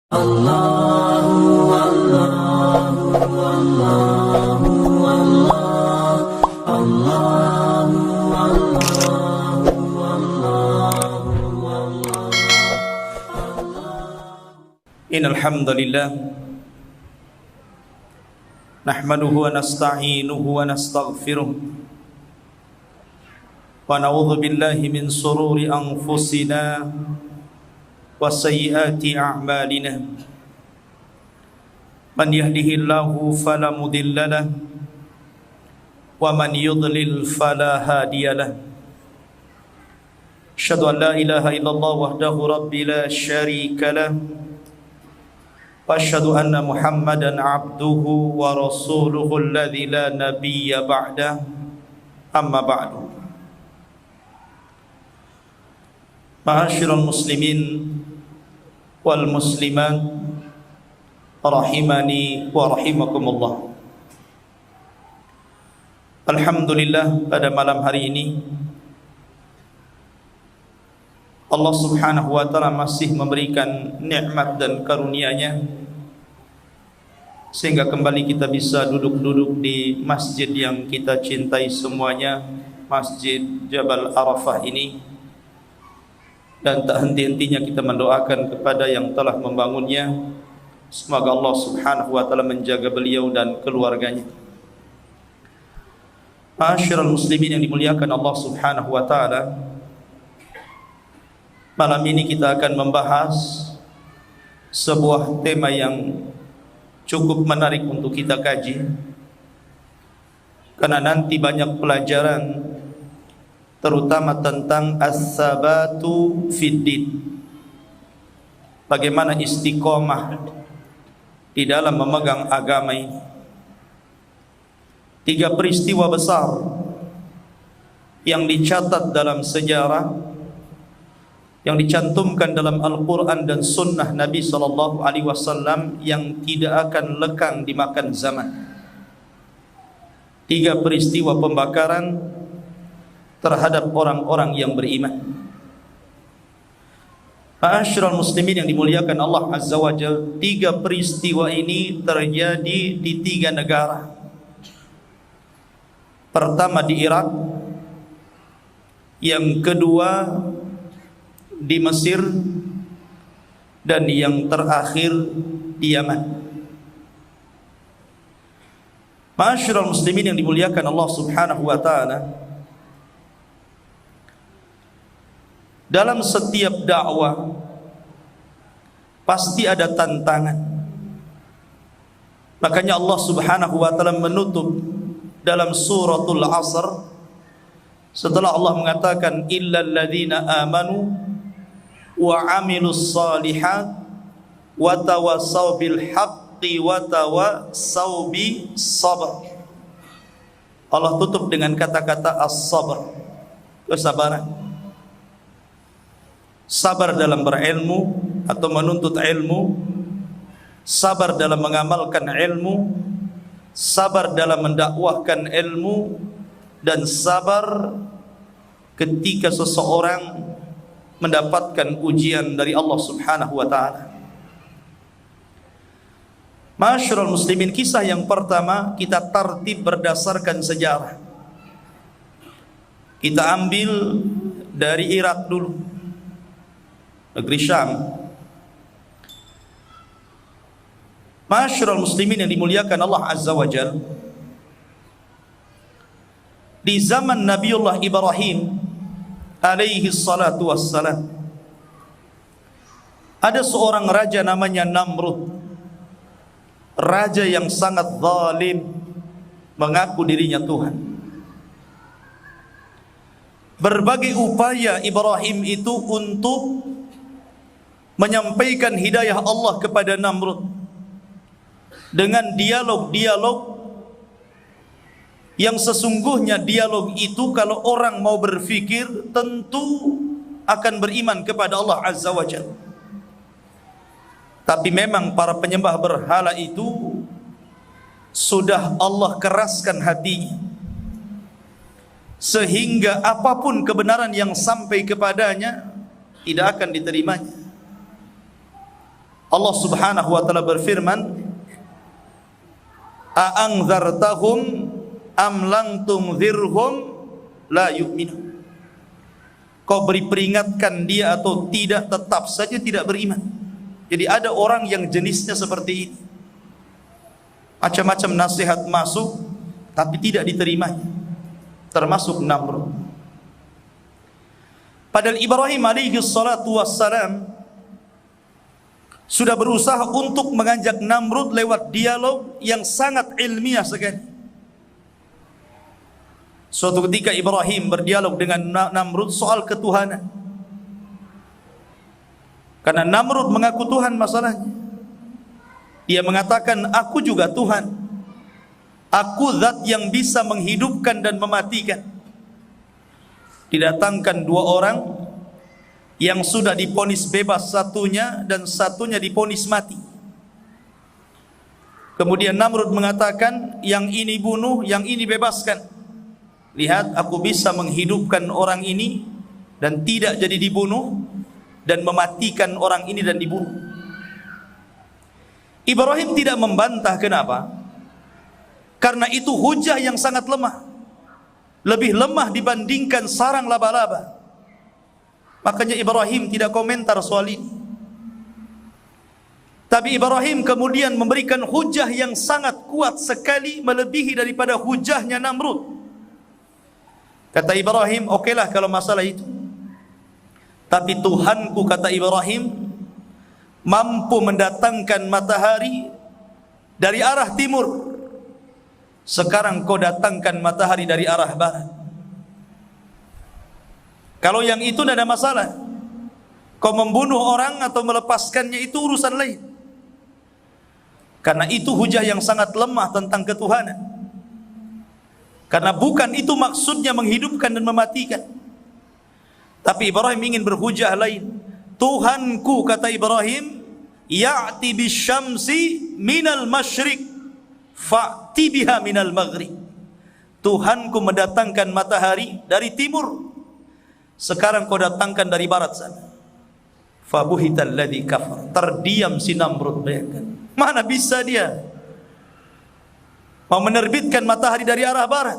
Allahu Allahu Allahu Allah Allahu Allahu Allahu Allah. Innal hamdalillah nahmaduhu wa nasta'inuhu wa nastaghfiruh wa na'udzu billahi min sururi anfusina wa sayyiati a'malina. Man yahdihillahu fala mudilla lahu wa man yudlil fala hadiya lahu. Asyhadu an la ilaha illallah wahdahu rabbi la syarika lahu wa asyhadu anna Muhammadan abduhu wa rasuluhu alladzi la nabiyya ba'dah. Amma ba'du. Ma'asyiral muslimin wal muslimat rahimani wa rahimakumullah. Alhamdulillah, pada malam hari ini Allah subhanahu wa ta'ala masih memberikan nikmat dan karunia-Nya sehingga kembali kita bisa duduk-duduk di masjid yang kita cintai semuanya, Masjid Jabal Arafah ini. Dan tak henti-hentinya kita mendoakan kepada yang telah membangunnya, semoga Allah subhanahu wa ta'ala menjaga beliau dan keluarganya. Ma'asyiral muslimin yang dimuliakan Allah subhanahu wa ta'ala, malam ini kita akan membahas sebuah tema yang cukup menarik untuk kita kaji, karena nanti banyak pelajaran terutama tentang as-sabatu fid-din, bagaimana istiqomah di dalam memegang agama ini. 3 peristiwa besar yang dicatat dalam sejarah, yang dicantumkan dalam Al-Quran dan Sunnah Nabi SAW, yang tidak akan lekang dimakan zaman. 3 peristiwa pembakaran terhadap orang-orang yang beriman. Ma'asyiral muslimin yang dimuliakan Allah Azza wa Jalla, 3 peristiwa ini terjadi di 3 negara. Pertama di Irak, yang kedua di Mesir, dan yang terakhir di Yaman. Ma'asyiral muslimin yang dimuliakan Allah Subhanahu wa ta'ala, dalam setiap dakwah pasti ada tantangan. Makanya Allah Subhanahu wa ta'ala menutup dalam suratul Asr, setelah Allah mengatakan illal ladzina amanu wa amilus solihat wa tawassaw bil haqqi wa tawassaw bis sabr. Allah tutup dengan kata-kata as-sabr, kesabaran. Sabar dalam berilmu atau menuntut ilmu, sabar dalam mengamalkan ilmu, sabar dalam mendakwahkan ilmu, dan sabar ketika seseorang mendapatkan ujian dari Allah Subhanahu wa ta'ala. Ma'asyiral muslimin, kisah yang pertama kita tartib berdasarkan sejarah. Kita ambil dari Irak dulu, negeri Syam. Ma'asyiral muslimin yang dimuliakan Allah Azza wa Jalla, di zaman Nabiullah Ibrahim alaihi salatu wassalam, ada seorang raja namanya Namrud. Raja yang sangat zalim, mengaku dirinya Tuhan. Berbagai upaya Ibrahim itu untuk menyampaikan hidayah Allah kepada Namrud dengan dialog-dialog yang sesungguhnya dialog itu kalau orang mau berfikir tentu akan beriman kepada Allah Azza wa Jalla. Tapi memang para penyembah berhala itu sudah Allah keraskan hatinya, sehingga apapun kebenaran yang sampai kepadanya tidak akan diterimanya. Allah Subhanahu wa taala berfirman, "A'anzartahum am lam tunzirhum la yu'minun." Kau beri peringatkan dia atau tidak, tetap saja tidak beriman. Jadi ada orang yang jenisnya seperti ini. Macam-macam nasihat masuk tapi tidak diterimanya. Termasuk Namrud. Padahal Ibrahim alaihi salatu wassalam sudah berusaha untuk mengajak Namrud lewat dialog yang sangat ilmiah sekali. Suatu ketika Ibrahim berdialog dengan Namrud soal ketuhanan. Karena Namrud mengaku Tuhan masalahnya. Dia mengatakan, aku juga Tuhan. Aku zat yang bisa menghidupkan dan mematikan. Didatangkan dua orang yang sudah diponis bebas satunya dan satunya diponis mati. Kemudian Namrud mengatakan, yang ini bunuh, yang ini bebaskan. Lihat, aku bisa menghidupkan orang ini dan tidak jadi dibunuh, dan mematikan orang ini dan dibunuh. Ibrahim tidak membantah. Kenapa? Karena itu hujah yang sangat lemah, lebih lemah dibandingkan sarang laba-laba. Makanya Ibrahim tidak komentar soal ini. Tapi Ibrahim kemudian memberikan hujah yang sangat kuat sekali, melebihi daripada hujahnya Namrud. Kata Ibrahim, okelah kalau masalah itu, tapi Tuhanku, kata Ibrahim, mampu mendatangkan matahari dari arah timur. Sekarang kau datangkan matahari dari arah barat. Kalau yang itu tidak ada masalah. Kau membunuh orang atau melepaskannya itu urusan lain. Karena itu hujah yang sangat lemah tentang ketuhanan. Karena bukan itu maksudnya menghidupkan dan mematikan. Tapi Ibrahim ingin berhujah lain. Tuhanku, kata Ibrahim, ya'ti bisyamsi minal masyriq fa'ti biha minal maghrib. Tuhanku mendatangkan matahari dari timur, sekarang kau datangkan dari barat sana. Fabuhital ladzi kafar. Terdiam si Namrud. Bayangkan, mana bisa dia mau menerbitkan matahari dari arah barat?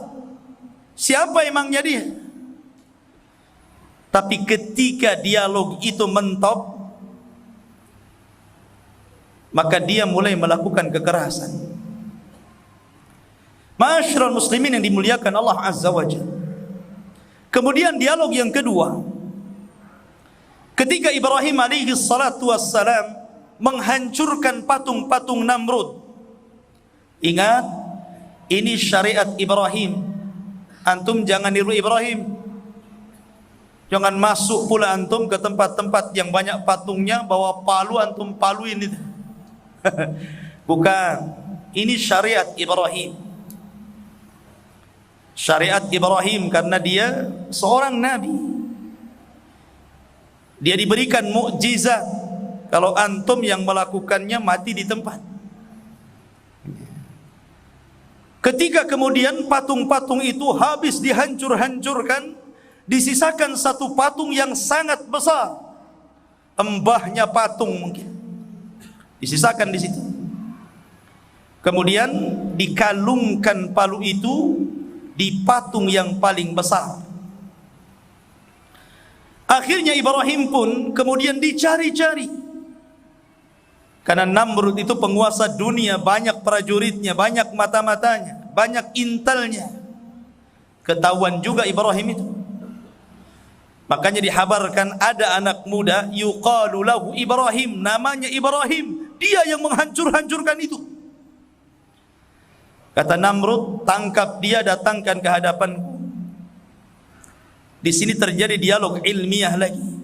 Siapa emangnya dia? Tapi ketika dialog itu mentop, maka dia mulai melakukan kekerasan. Ma'asyiral muslimin yang dimuliakan Allah Azza wa Jalla. Kemudian dialog yang kedua, ketika Ibrahim alaihi salatu wassalam menghancurkan patung-patung Namrud. Ingat, ini syariat Ibrahim. Antum jangan niru Ibrahim. Jangan masuk pula antum ke tempat-tempat yang banyak patungnya, bawa palu antum paluin itu. Bukan. Ini syariat Ibrahim. Syariat Ibrahim karena dia seorang nabi. Dia diberikan mukjizat. Kalau antum yang melakukannya mati di tempat. Ketika kemudian patung-patung itu habis dihancur-hancurkan, disisakan satu patung yang sangat besar, embahnya patung mungkin, disisakan di situ. Kemudian dikalungkan palu itu di patung yang paling besar. Akhirnya Ibrahim pun kemudian dicari-cari. Karena Namrud itu penguasa dunia, banyak prajuritnya, banyak mata-matanya, banyak intelnya. Ketahuan juga Ibrahim itu. Makanya dihabarkan ada anak muda yuqalu lahu Ibrahim, namanya Ibrahim, dia yang menghancur-hancurkan itu. Kata Namrud, tangkap dia, datangkan ke hadapanku. Di sini terjadi dialog ilmiah lagi.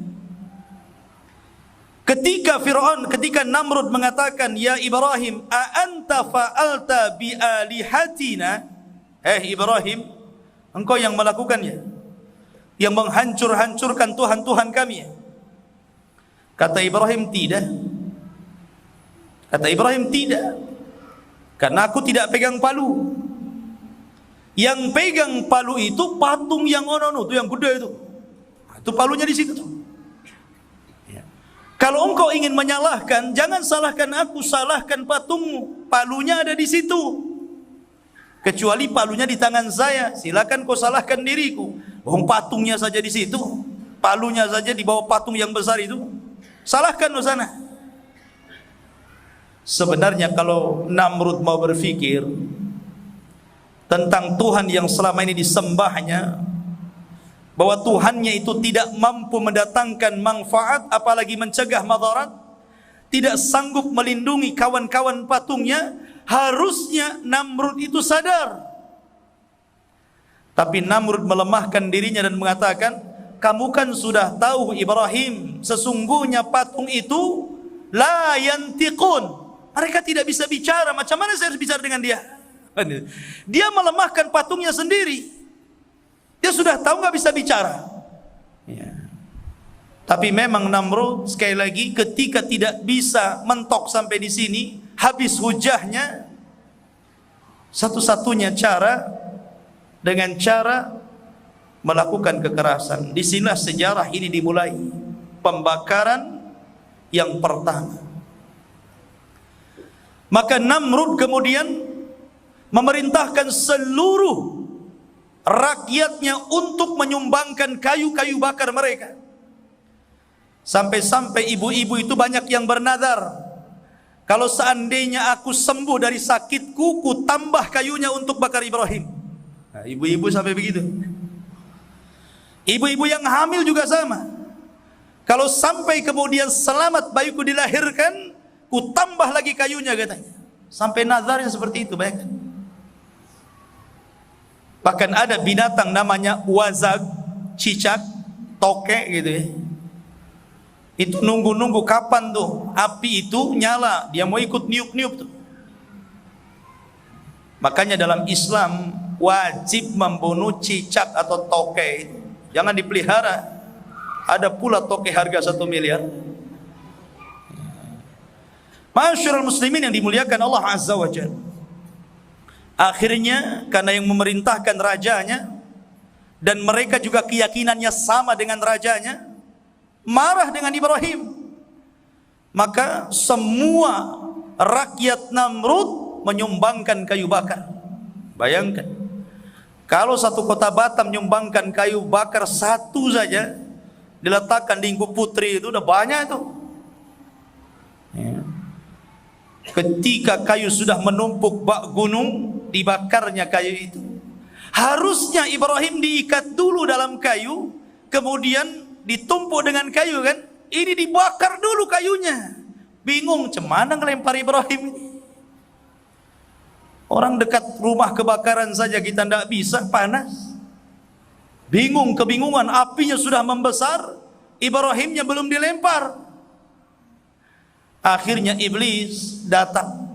Ketika Namrud mengatakan, ya Ibrahim, a anta fa'alta bi alihatina? Ibrahim, engkau yang melakukannya, yang menghancur-hancurkan Tuhan-Tuhan kami. Kata Ibrahim, tidak. Kata Ibrahim, tidak. Karena aku tidak pegang palu. Yang pegang palu itu patung yang ono itu, yang gede itu. Itu palunya di situ tuh. Kalau engkau ingin menyalahkan, jangan salahkan aku, salahkan patungmu. Palunya ada di situ. Kecuali palunya di tangan saya, silakan kau salahkan diriku. Patungnya saja di situ, palunya saja di bawah patung yang besar itu, salahkan di sana. Sebenarnya kalau Namrud mau berfikir tentang Tuhan yang selama ini disembahnya, bahwa Tuhannya itu tidak mampu mendatangkan manfaat apalagi mencegah madarat, tidak sanggup melindungi kawan-kawan patungnya, harusnya Namrud itu sadar. Tapi Namrud melemahkan dirinya dan mengatakan, kamu kan sudah tahu Ibrahim, sesungguhnya patung itu la yantiqun, mereka tidak bisa bicara, macam mana saya harus bicara dengan dia? Dia melemahkan patungnya sendiri. Dia sudah tahu nggak bisa bicara. Ya. Tapi memang Namrud sekali lagi ketika tidak bisa mentok sampai di sini, habis hujahnya, satu-satunya cara dengan cara melakukan kekerasan. Disinilah sejarah ini dimulai, pembakaran yang pertama. Maka Namrud kemudian memerintahkan seluruh rakyatnya untuk menyumbangkan kayu-kayu bakar mereka. Sampai-sampai ibu-ibu itu banyak yang bernadar, kalau seandainya aku sembuh dari sakitku, ku tambah kayunya untuk bakar Ibrahim. Nah, ibu-ibu sampai begitu. Ibu-ibu yang hamil juga sama, kalau sampai kemudian selamat bayiku dilahirkan, ku tambah lagi kayunya katanya. Sampai nazarnya seperti itu, bayangkan. Bahkan ada binatang namanya wazag, cicak, tokek gitu ya. Itu nunggu-nunggu kapan tuh api itu nyala, dia mau ikut niup-niup tuh. Makanya dalam Islam wajib membunuh cicak atau tokek itu. Jangan dipelihara. Ada pula tokek harga 1 miliar. Masyarul muslimin yang dimuliakan Allah Azza wa Jalla. Akhirnya karena yang memerintahkan rajanya dan mereka juga keyakinannya sama dengan rajanya, marah dengan Ibrahim. Maka semua rakyat Namrud menyumbangkan kayu bakar. Bayangkan, kalau satu kota Batam menyumbangkan kayu bakar satu saja, diletakkan di Ingku Putri, itu udah banyak itu. Ya. Ketika kayu sudah menumpuk bak gunung, dibakarnya kayu itu. Harusnya Ibrahim diikat dulu dalam kayu, kemudian ditumpuk dengan kayu kan. Ini dibakar dulu kayunya. Bingung cemana ngelempar Ibrahim ini. Orang dekat rumah kebakaran saja kita tidak bisa, panas. Bingung, kebingungan, apinya sudah membesar, Ibrahimnya belum dilempar. Akhirnya iblis datang,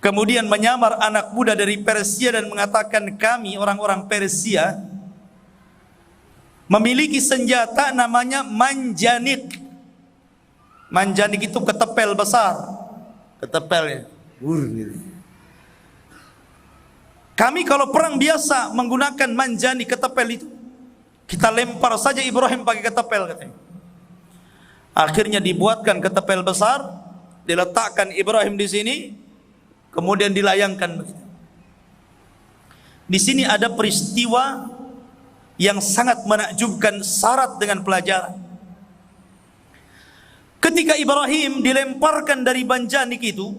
kemudian menyamar anak muda dari Persia dan mengatakan, kami orang-orang Persia memiliki senjata namanya manjanik. Manjanik itu ketepel besar, ketepelnya. Kami kalau perang biasa menggunakan manjanik, ketepel itu. Kita lempar saja Ibrahim pakai ketepel katanya. Akhirnya dibuatkan ketepel besar, diletakkan Ibrahim di sini, kemudian dilayangkan. Di sini ada peristiwa yang sangat menakjubkan, syarat dengan pelajaran. Ketika Ibrahim dilemparkan dari manjanik itu,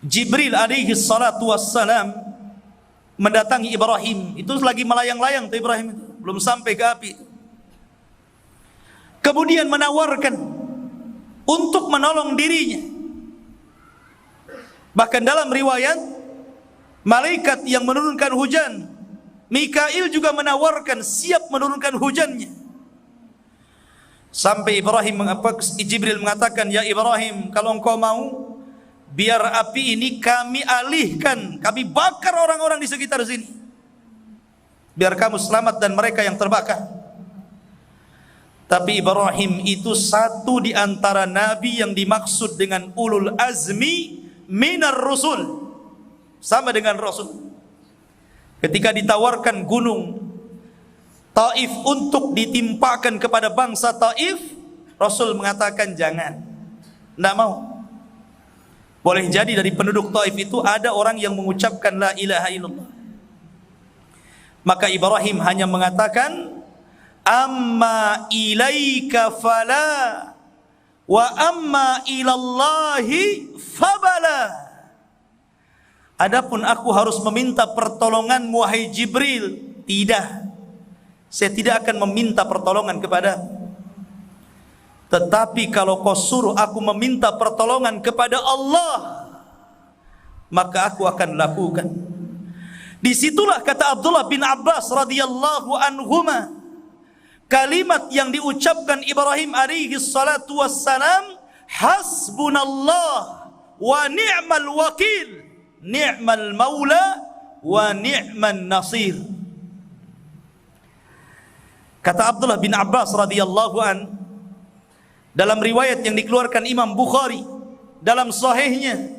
Jibril alaihi salatu wassalam mendatangi Ibrahim. Itu lagi melayang-layang tuh Ibrahim itu, belum sampai ke api. Kemudian menawarkan untuk menolong dirinya. Bahkan dalam riwayat, malaikat yang menurunkan hujan, Mikail juga menawarkan siap menurunkan hujannya. Sampai Jibril mengatakan, ya Ibrahim, kalau engkau mau, biar api ini kami alihkan, kami bakar orang-orang di sekitar sini, biar kamu selamat dan mereka yang terbakar. Tapi Ibrahim itu satu di antara nabi yang dimaksud dengan ulul azmi minar rusul, sama dengan Rasul. Ketika ditawarkan gunung, Taif untuk ditimpakan kepada bangsa Taif, Rasul mengatakan jangan, tidak mau. Boleh jadi dari penduduk Taif itu ada orang yang mengucapkan la ilaha illallah. Maka Ibrahim hanya mengatakan, amma ilaika fala wa amma ilallahi fabala. Adapun aku harus meminta pertolongan wahai Jibril, tidak. Saya tidak akan meminta pertolongan kepada. Tetapi kalau kau suruh aku meminta pertolongan kepada Allah, maka aku akan lakukan. Disitulah kata Abdullah bin Abbas radhiyallahu anhuma, kalimat yang diucapkan Ibrahim alaihi salatu wassalam, hasbunallah wa ni'mal wakil, ni'mal maula wa ni'man nasir. Kata Abdullah bin Abbas radhiyallahu an, dalam riwayat yang dikeluarkan Imam Bukhari dalam sahihnya,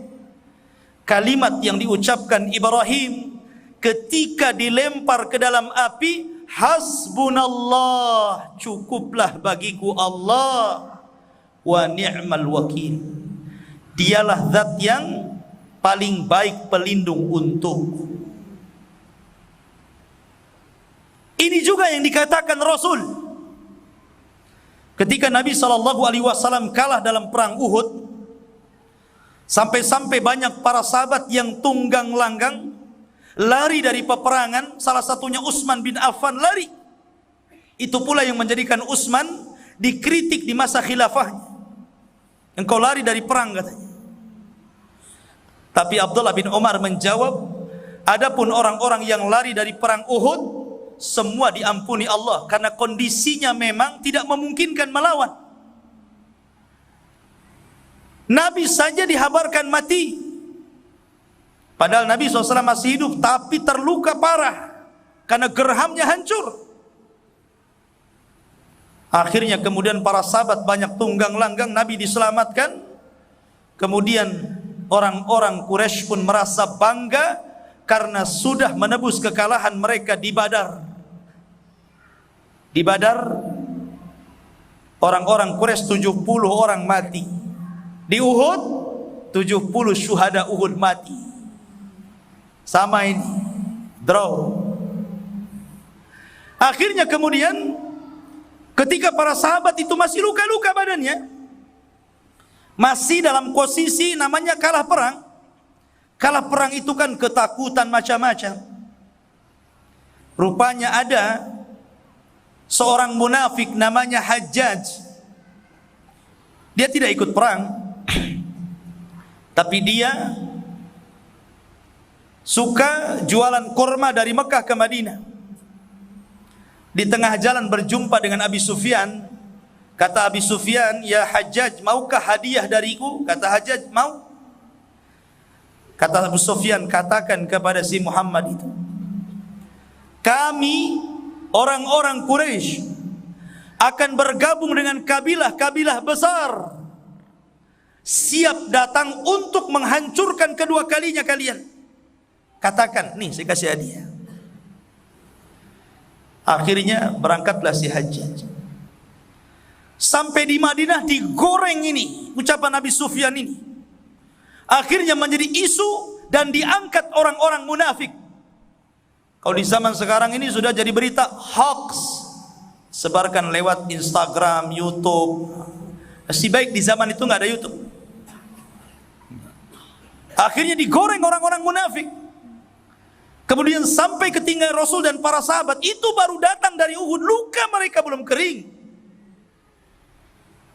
kalimat yang diucapkan Ibrahim ketika dilempar ke dalam api, hasbunallah, cukuplah bagiku Allah, wa ni'mal wakil, dialah zat yang paling baik pelindung untukku. Ini juga yang dikatakan Rasul ketika Nabi SAW kalah dalam perang Uhud, sampai-sampai banyak para sahabat yang tunggang langgang lari dari peperangan. Salah satunya Utsman bin Affan lari. Itu pula yang menjadikan Utsman dikritik di masa khilafahnya. Engkau lari dari perang, katanya. Tapi Abdullah bin Umar menjawab, adapun orang-orang yang lari dari perang Uhud, semua diampuni Allah karena kondisinya memang tidak memungkinkan melawan. Nabi saja dihabarkan mati, padahal Nabi SAW masih hidup, tapi terluka parah karena gerhamnya hancur. Akhirnya kemudian para sahabat banyak tunggang langgang, Nabi diselamatkan. Kemudian orang-orang Quraisy pun merasa bangga karena sudah menebus kekalahan mereka di Badar. Di Badar orang-orang Quraisy 70 orang mati. Di Uhud 70 syuhada Uhud mati. Sama ini, draw. Akhirnya kemudian ketika para sahabat itu masih luka-luka badannya, masih dalam posisi namanya kalah perang. Kalah perang itu kan ketakutan macam-macam. Rupanya ada seorang munafik namanya Hajjaj. Dia tidak ikut perang, tapi dia suka jualan kurma dari Mekah ke Madinah. Di tengah jalan berjumpa dengan Abi Sufyan. Kata Abi Sufyan, ya Hajjaj, maukah hadiah dariku? Kata Hajjaj, mau. Kata Abu Sufyan, katakan kepada si Muhammad itu, kami orang-orang Quraisy akan bergabung dengan kabilah-kabilah besar, siap datang untuk menghancurkan kedua kalinya kalian. Katakan, nih saya kasih hadiah. Akhirnya berangkatlah si Hajjaj. Sampai di Madinah digoreng ini ucapan Nabi Sufyan ini. Akhirnya menjadi isu dan diangkat orang-orang munafik. Kalau di zaman sekarang ini sudah jadi berita hoax, sebarkan lewat Instagram, YouTube. Masih baik di zaman itu nggak ada YouTube. Akhirnya digoreng orang-orang munafik. Kemudian sampai ke telinga Rasul dan para sahabat, itu baru datang dari Uhud, luka mereka belum kering.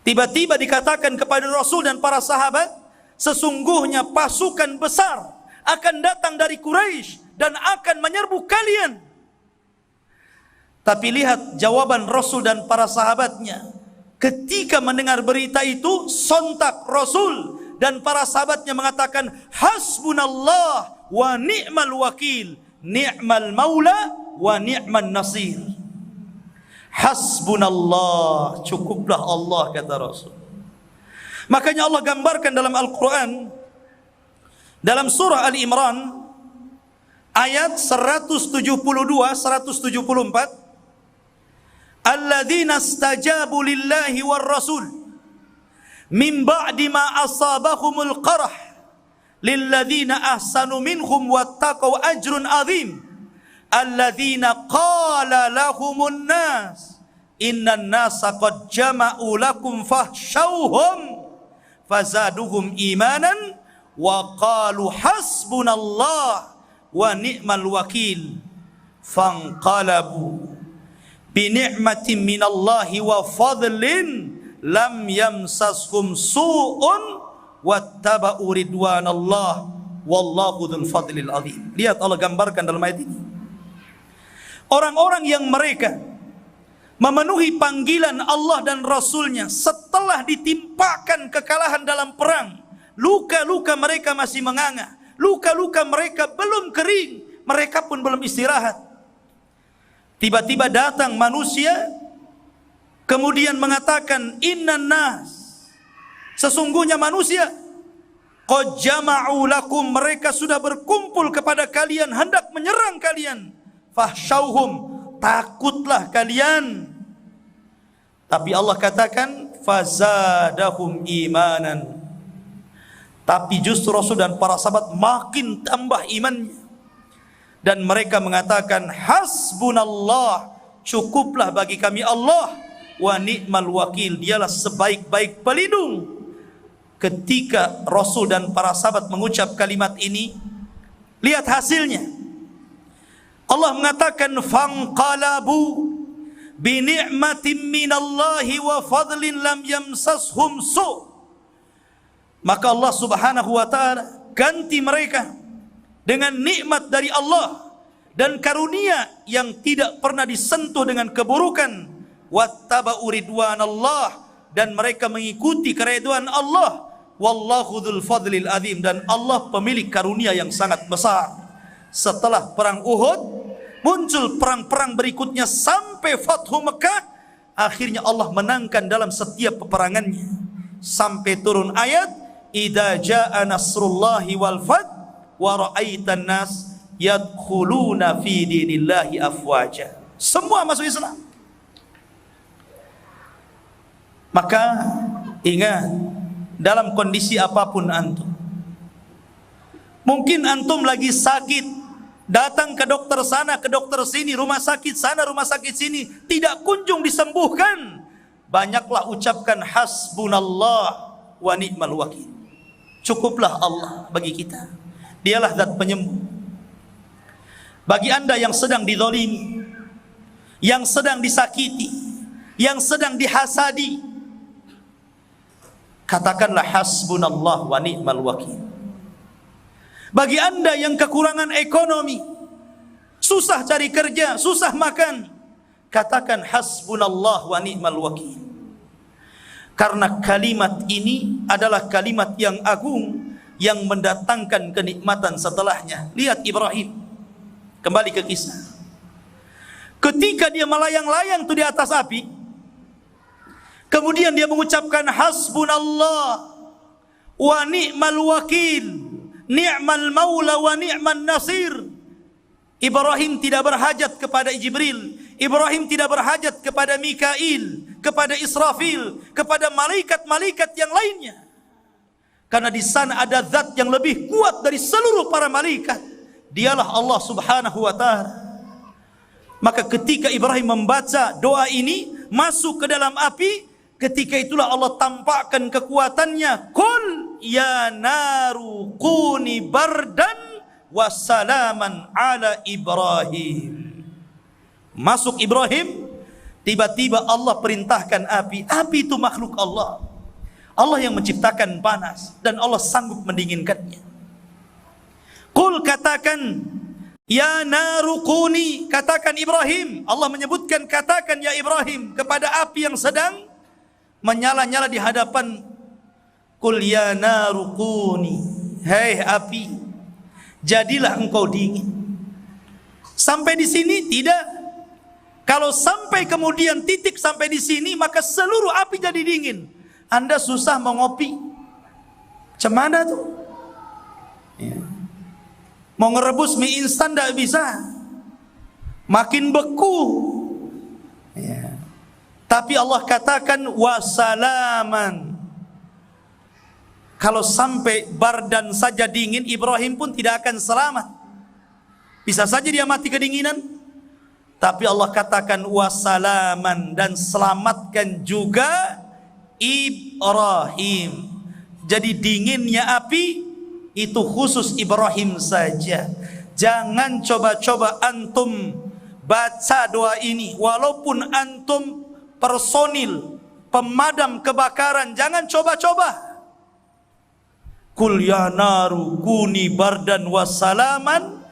Tiba-tiba dikatakan kepada Rasul dan para sahabat, sesungguhnya pasukan besar akan datang dari Quraisy dan akan menyerbu kalian. Tapi lihat jawaban Rasul dan para sahabatnya. Ketika mendengar berita itu, sontak Rasul dan para sahabatnya mengatakan, hasbunallah wa ni'mal wakil, ni'mal maula wa ni'man nasir. Hasbunallah, cukuplah Allah, kata Rasul. Makanya Allah gambarkan dalam Al-Quran, dalam surah Ali Imran ayat 172-174, alladzina istajabu lillahi war rasul min ba'di ma asabahumul qarah lilladzina ahsanu minhum wattaqau ajrun azim alladzina qala lahumun nas innan nasa qad jama'u lakum fahshawhum fazaduhum imanan wa qalu hasbunallah wa ni'mal wakil fanqalabu bi ni'matin minallahi wa fadlin lam yamsashum su'un wattaba'u ridwanallah wallahu dzul fadlil azim. Lihat Allah gambarkan dalam ayat ini orang-orang yang mereka memenuhi panggilan Allah dan Rasulnya setelah ditimpakan kekalahan dalam perang. Luka-luka mereka masih menganga, luka-luka mereka belum kering, mereka pun belum istirahat. Tiba-tiba datang manusia kemudian mengatakan, innan nas, sesungguhnya manusia qad jama'u lakum, mereka sudah berkumpul kepada kalian, hendak menyerang kalian. Fahsyauhum, takutlah kalian. Tapi Allah katakan fazadahum imanan, tapi justru Rasul dan para sahabat makin tambah imannya. Dan mereka mengatakan hasbunallah, cukuplah bagi kami Allah, wa ni'mal wakil, dialah sebaik-baik pelindung. Ketika Rasul dan para sahabat mengucap kalimat ini, lihat hasilnya. Allah mengatakan fanqalabu bi ni'matin minallahi wa fadlin lam yamsashum su'. Maka Allah Subhanahu wa taala ganti mereka dengan nikmat dari Allah dan karunia yang tidak pernah disentuh dengan keburukan. Wattaba'u ridwanallah, dan mereka mengikuti keridhaan Allah. Wallahu dzul fadlil azim, dan Allah pemilik karunia yang sangat besar. Setelah perang Uhud muncul perang-perang berikutnya sampai Fathu Mekah. Akhirnya Allah menangkan dalam setiap peperangannya, sampai turun ayat idza jaa nasrullahi wal fath wa ra'aitan nas yadkhuluna fi dinillahi afwaja. Semua masuk Islam. Maka ingat, dalam kondisi apapun antum, mungkin antum lagi sakit, datang ke dokter sana, ke dokter sini, rumah sakit sana, rumah sakit sini, tidak kunjung disembuhkan. Banyaklah ucapkan hasbunallah wa ni'mal wakil. Cukuplah Allah bagi kita, dialah zat penyembuh. Bagi anda yang sedang dizalimi, yang sedang disakiti, yang sedang dihasadi, katakanlah hasbunallah wa ni'mal wakil. Bagi anda yang kekurangan ekonomi, susah cari kerja, susah makan, katakan hasbunallah wa ni'mal wakil. Karena kalimat ini adalah kalimat yang agung, yang mendatangkan kenikmatan setelahnya. Lihat Ibrahim, kembali ke kisah. Ketika dia melayang-layang tu di atas api, kemudian dia mengucapkan hasbunallah wa ni'mal wakil, ni'mal maula wa ni'man nasir. Ibrahim tidak berhajat kepada Jibril, Ibrahim tidak berhajat kepada Mikail, kepada Israfil, kepada malaikat-malaikat yang lainnya. Karena di sana ada zat yang lebih kuat dari seluruh para malaikat. Dialah Allah Subhanahu wa ta'ala. Maka ketika Ibrahim membaca doa ini, masuk ke dalam api, ketika itulah Allah tampakkan kekuatannya. Qul ya naru kuni bardan wassalaman ala Ibrahim. Masuk Ibrahim, tiba-tiba Allah perintahkan api. Api itu makhluk Allah, Allah yang menciptakan panas, dan Allah sanggup mendinginkannya. Qul, katakan, ya naru kuni, katakan Ibrahim. Allah menyebutkan katakan ya Ibrahim kepada api yang sedang menyala-nyala di hadapan. Qul ya naru kuni, hei api, jadilah engkau dingin. Sampai di sini tidak. Kalau sampai kemudian titik sampai di sini, maka seluruh api jadi dingin. Anda susah mau ngopi, macam mana tuh? Ya. Mau ngerebus mie instan tidak bisa, makin beku. Ya. Tapi Allah katakan wasalaman. Kalau sampai bardan saja dingin, Ibrahim pun tidak akan selamat. Bisa saja dia mati kedinginan. Tapi Allah katakan wasalaman, dan selamatkan juga Ibrahim. Jadi dinginnya api itu khusus Ibrahim saja. Jangan coba-coba antum baca doa ini, walaupun antum personil pemadam kebakaran, jangan coba-coba. Kul ya naru kuni bardan wassalaman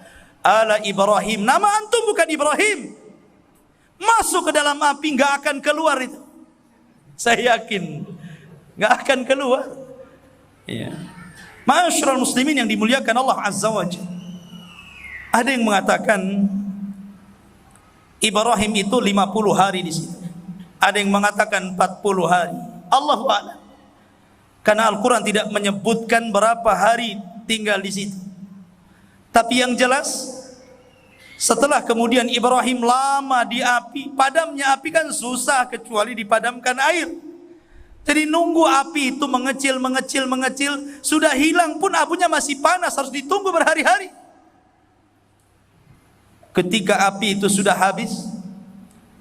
ala Ibrahim. Nama antum bukan Ibrahim. Masuk ke dalam api nggak akan keluar itu. Saya yakin nggak akan keluar. Ya. Ma'asyiral muslimin yang dimuliakan Allah Azza wa Jalla. Ada yang mengatakan Ibrahim itu 50 hari di situ. Ada yang mengatakan 40 hari. Allahu a'lam. Karena Al-Quran tidak menyebutkan berapa hari tinggal di situ. Tapi yang jelas, setelah kemudian Ibrahim lama di api, padamnya api kan susah kecuali dipadamkan air. Jadi nunggu api itu mengecil, sudah hilang pun abunya masih panas, harus ditunggu berhari-hari. Ketika api itu sudah habis,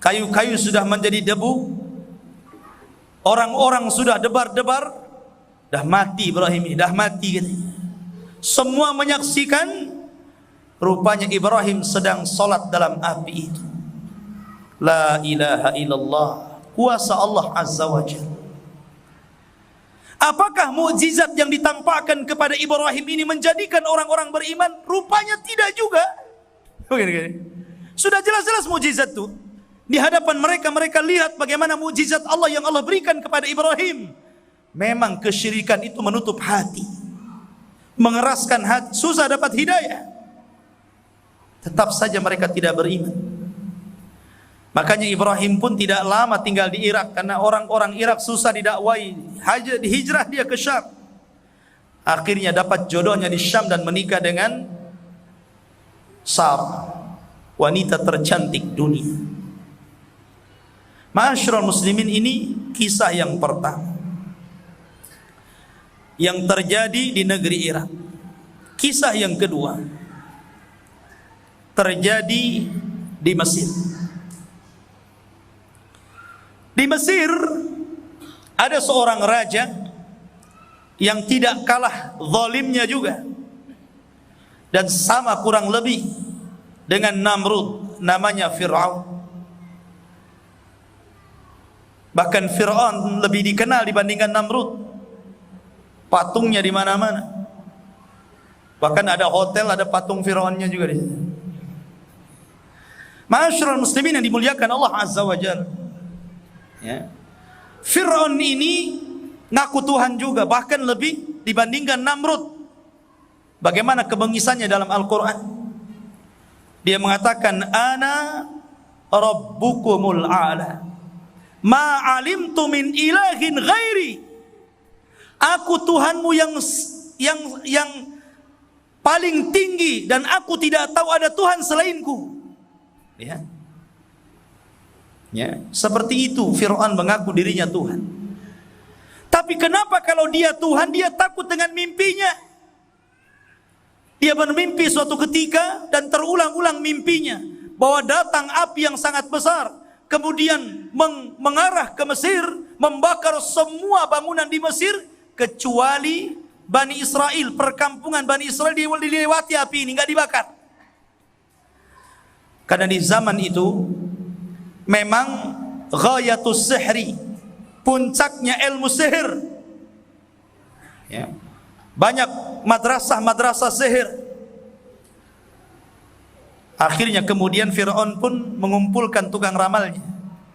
kayu-kayu sudah menjadi debu, orang-orang sudah debar-debar, dah mati Ibrahim ini, dah mati katanya. Semua menyaksikan, rupanya Ibrahim sedang solat dalam api itu. La ilaha illallah, kuasa Allah Azza wa Jalla. Apakah mukjizat yang ditampakkan kepada Ibrahim ini menjadikan orang-orang beriman? Rupanya tidak juga. Sudah jelas-jelas mukjizat itu di hadapan mereka. Mereka lihat bagaimana mukjizat Allah yang Allah berikan kepada Ibrahim. Memang kesyirikan itu menutup hati, mengeraskan hati, susah dapat hidayah. Tetap saja mereka tidak beriman. Makanya Ibrahim pun tidak lama tinggal di Irak, karena orang-orang Irak susah didakwai. Hijrah dia ke Syam. Akhirnya dapat jodohnya di Syam dan menikah dengan Sarah, wanita tercantik dunia. Ma'asyiral muslimin, ini kisah yang pertama yang terjadi di negeri Irak. Kisah yang kedua terjadi di Mesir. Di Mesir ada seorang raja yang tidak kalah zalimnya juga, dan sama kurang lebih dengan Namrud, namanya Fir'aun. Bahkan Fir'aun lebih dikenal dibandingkan Namrud. Patungnya di mana-mana. Bahkan ada hotel, ada patung Fir'aunnya juga di situ. Ma'asyiral muslimin yang dimuliakan Allah Azza wa Jalla. Ya. Fir'aun ini ngaku Tuhan juga, bahkan lebih dibandingkan Namrud. Bagaimana kebengisannya dalam Al-Quran? Dia mengatakan, Ana Rabbukumul A'la, ma'alimtu min ilahin ghairi. Aku Tuhanmu yang paling tinggi, dan aku tidak tahu ada Tuhan selainku. Ya. Ya, seperti itu Fir'aun mengaku dirinya Tuhan. Tapi kenapa kalau dia Tuhan, dia takut dengan mimpinya? Dia bermimpi suatu ketika dan terulang-ulang mimpinya bahwa datang api yang sangat besar, kemudian mengarah ke Mesir, membakar semua bangunan di Mesir kecuali Bani Israel. Perkampungan Bani Israel dilewati api ini, nggak dibakar. Karena di zaman itu memang ghayatus sihri, puncaknya ilmu sihir. Ya. Banyak madrasah sihir. Akhirnya kemudian Fir'aun pun mengumpulkan tukang ramalnya.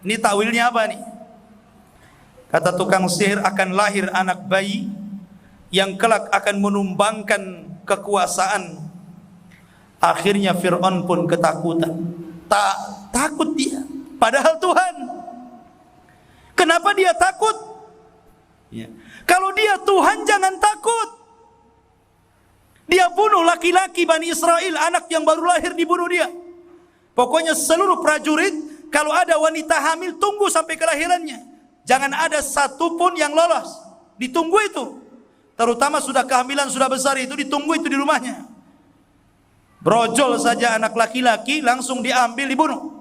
Ini takwilnya apa nih? Kata tukang sihir, akan lahir anak bayi yang kelak akan menumbangkan kekuasaan. Akhirnya Fir'aun pun ketakutan. Takut dia, padahal Tuhan. Kenapa dia takut? Ya. Kalau dia Tuhan, jangan takut. Dia bunuh laki-laki Bani Israel, anak yang baru lahir dibunuh dia. Pokoknya seluruh prajurit kalau ada wanita hamil, tunggu sampai kelahirannya. Jangan ada satupun yang lolos. Ditunggu itu. Terutama sudah kehamilan, sudah besar itu, ditunggu itu di rumahnya. Brojol saja anak laki-laki, langsung diambil, dibunuh.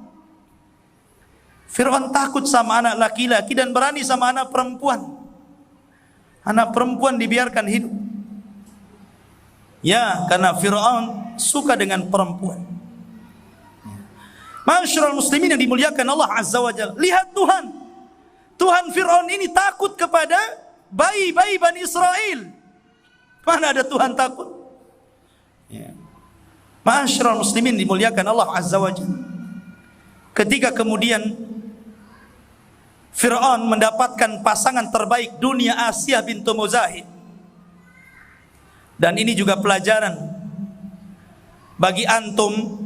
Fir'aun takut sama anak laki-laki dan berani sama anak perempuan. Anak perempuan dibiarkan hidup. Ya, karena Fir'aun suka dengan perempuan. Masyarul muslimin yang dimuliakan Allah Azza wa Jalla. Lihat Tuhan. Tuhan Fir'aun ini takut kepada bayi-bayi Bani Israel. Mana ada Tuhan takut? Ya. Masyarul muslimin dimuliakan Allah Azza wa Jalla. Ketika kemudian Fir'aun mendapatkan pasangan terbaik dunia, Asia bintu Muzahim. Dan ini juga pelajaran bagi antum,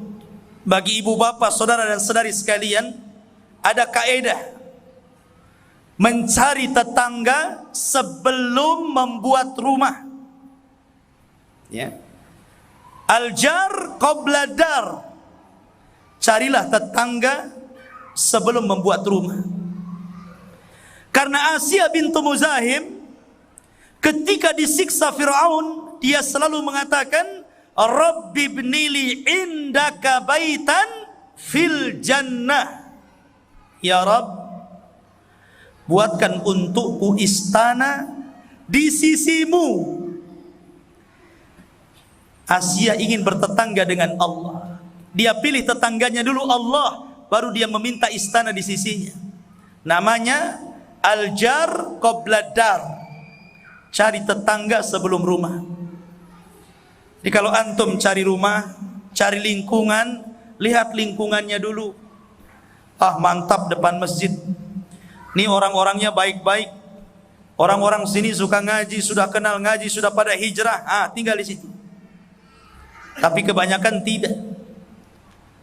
bagi ibu bapak, saudara dan saudari sekalian. Ada kaedah mencari tetangga sebelum membuat rumah. Ya. Al-jar qabla dar. Carilah tetangga sebelum membuat rumah. Karena Asia bintu Muzahim ketika disiksa Fir'aun, dia selalu mengatakan, Rabbi ibnili indaka baitan fil jannah. Ya Rabb, buatkan untukku istana di sisimu. Asia ingin bertetangga dengan Allah. Dia pilih tetangganya dulu Allah, baru dia meminta istana di sisinya. Namanya Al-jar qabla dar. Cari tetangga sebelum rumah. Jadi kalau antum cari rumah, cari lingkungan, lihat lingkungannya dulu. Ah, mantap depan masjid. Ini orang-orangnya baik-baik. Orang-orang sini suka ngaji, sudah kenal ngaji, sudah pada hijrah. Ah, tinggal di situ. Tapi kebanyakan tidak.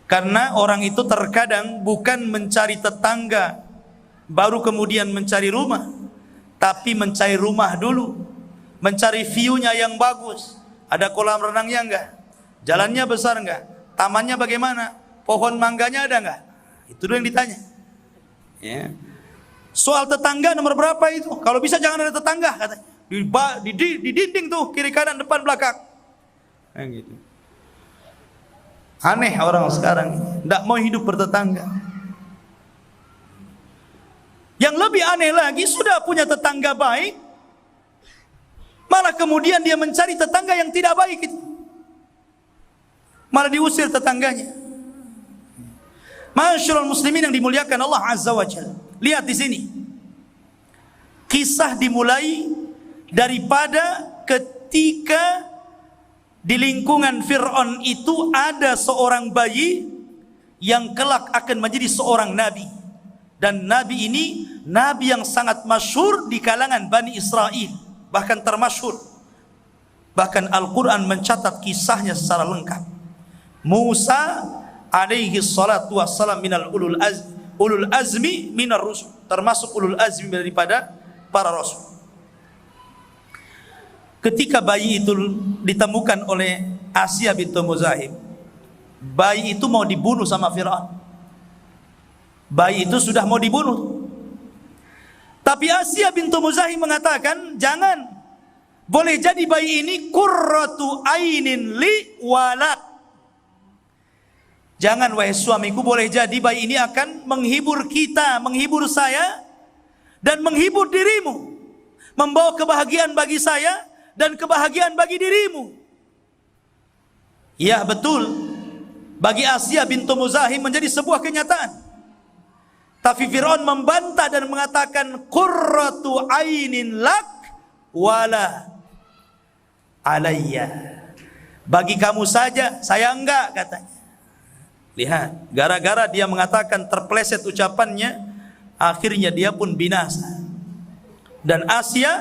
Karena orang itu terkadang bukan mencari tetangga baru kemudian mencari rumah, tapi mencari rumah dulu, mencari view-nya yang bagus. Ada kolam renangnya enggak? Jalannya besar enggak? Tamannya bagaimana? Pohon mangganya ada enggak? Itu dulu yang ditanya. Ya. Soal tetangga nomor berapa itu? Kalau bisa jangan ada tetangga katanya. Di dinding tuh, kiri kanan depan belakang. Gitu. Aneh orang sekarang, tidak mau hidup bertetangga. Yang lebih aneh lagi, sudah punya tetangga baik, malah kemudian dia mencari tetangga yang tidak baik itu. Malah diusir tetangganya. Masyarul muslimin yang dimuliakan Allah Azza wa Jalla. Lihat di sini. Kisah dimulai daripada ketika di lingkungan Fir'aun itu ada seorang bayi yang kelak akan menjadi seorang nabi. Dan nabi ini nabi yang sangat masyhur di kalangan Bani Israel, bahkan termasyhur. Bahkan Al-Quran mencatat kisahnya secara lengkap. Musa alaihi salatu wassalam minal ulul azmi minar rusul, termasuk ulul azmi daripada para rasul. Ketika bayi itu ditemukan oleh Asia bintu Muzahim, bayi itu mau dibunuh sama Fir'aun. Bayi itu sudah mau dibunuh. Tapi Asia bintu Muzahim mengatakan, jangan. Boleh jadi bayi ini qurratu ainin li walak. Jangan wahai suamiku, boleh jadi bayi ini akan menghibur kita, menghibur saya, dan menghibur dirimu. Membawa kebahagiaan bagi saya dan kebahagiaan bagi dirimu. Ya betul. Bagi Asia bintu Muzahim menjadi sebuah kenyataan. Tapi Fir'aun membantah dan mengatakan qurratu ainin lak wala alayya. Bagi kamu saja, saya enggak katanya. Lihat, gara-gara dia mengatakan terpleset ucapannya, akhirnya dia pun binasa. Dan Asia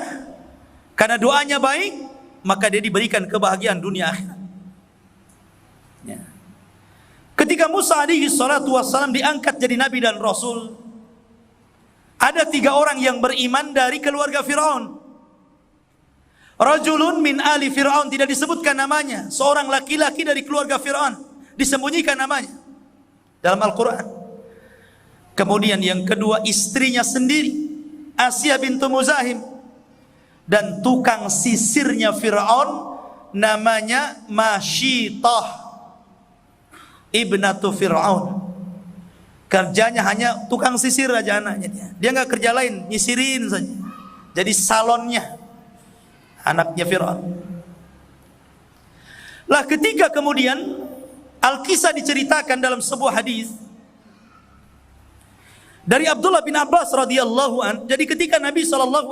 karena doanya baik, maka dia diberikan kebahagiaan dunia akhirat. Ya. Ketika Musa alaihi salatu wassalam diangkat jadi nabi dan rasul, ada 3 orang yang beriman dari keluarga Fir'aun. Rajulun min ali Fir'aun, tidak disebutkan namanya. Seorang laki-laki dari keluarga Fir'aun, disembunyikan namanya dalam Al-Quran. Kemudian yang kedua istrinya sendiri, Asia bintu Muzahim. Dan tukang sisirnya Fir'aun namanya Masyitah ibnatu Fir'aun. Kerjanya hanya tukang sisir aja anaknya. Dia nggak kerja lain, nyisirin saja. Jadi salonnya anaknya Fir'aun. Lah ketika kemudian Al-Kisah diceritakan dalam sebuah hadis dari Abdullah bin Abbas radhiyallahu an. Jadi ketika Nabi SAW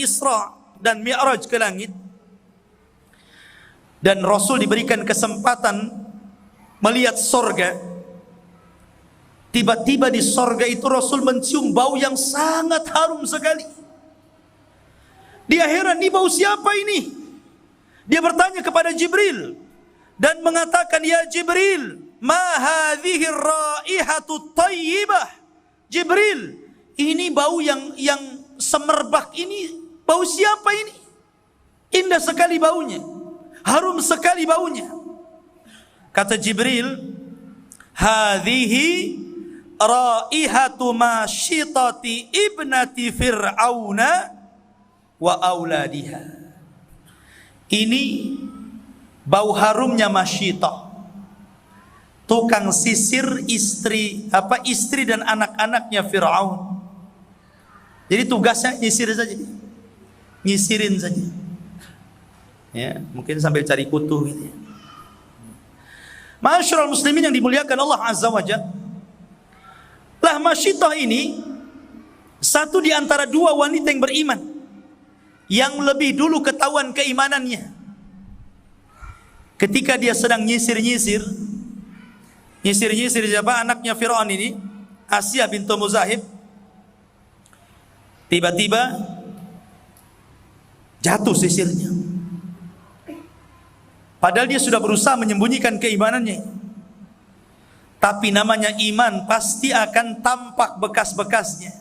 Isra dan Mi'raj ke langit, dan Rasul diberikan kesempatan melihat sorga, tiba-tiba di sorga itu Rasul mencium bau yang sangat harum sekali. Dia heran, ini bau siapa ini? Dia bertanya kepada Jibril dan mengatakan, ya Jibril, ma hadhihi raihatu thayyibah. Jibril, ini bau yang semerbak ini, bau siapa ini? Indah sekali baunya, harum sekali baunya. Kata Jibril, hadhihi raihatu masyitati ibnati Fir'auna wa auladiha. Ini bau harumnya Masyitah, tukang sisir istri dan anak-anaknya Fir'aun. Jadi tugasnya nyisir saja, nyisirin saja. Ya, mungkin sambil cari kutu gitu ya. Ma'asyiral muslimin yang dimuliakan Allah Azza wa Jalla. Lah Masyitah ini satu di antara dua wanita yang beriman yang lebih dulu ketahuan keimanannya. Ketika dia sedang nyisir siapa anaknya Fir'aun ini, Asia bintu Muzahim, tiba-tiba jatuh sisirnya. Padahal dia sudah berusaha menyembunyikan keimanannya. Tapi namanya iman pasti akan tampak bekas-bekasnya.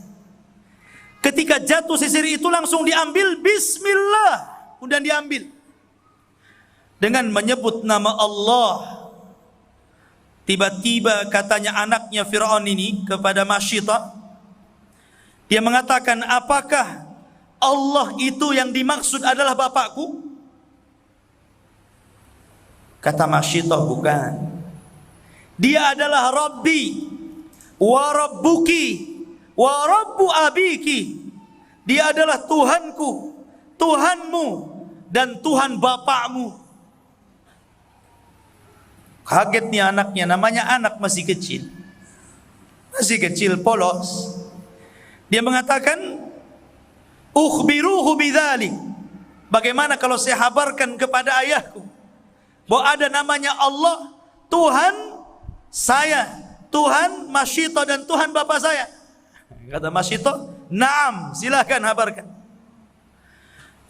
Ketika jatuh sisir itu langsung diambil, bismillah, kemudian diambil dengan menyebut nama Allah. Tiba-tiba katanya anaknya Fir'aun ini kepada Masyitah, dia mengatakan, apakah Allah itu yang dimaksud adalah bapakku? Kata Masyitah, bukan. Dia adalah Rabbi wa Rabbuki wa Rabbu abiki. Dia adalah Tuhanku, Tuhanmu, dan Tuhan bapakmu. Kaget nih anaknya, namanya anak masih kecil, polos. Dia mengatakan, ukhbiruhu bidzalik. Bagaimana kalau saya habarkan kepada ayahku bahwa ada namanya Allah, Tuhan saya, Tuhan Masyitah dan Tuhan bapak saya? Kata Masyitah, naam, silakan habarkan.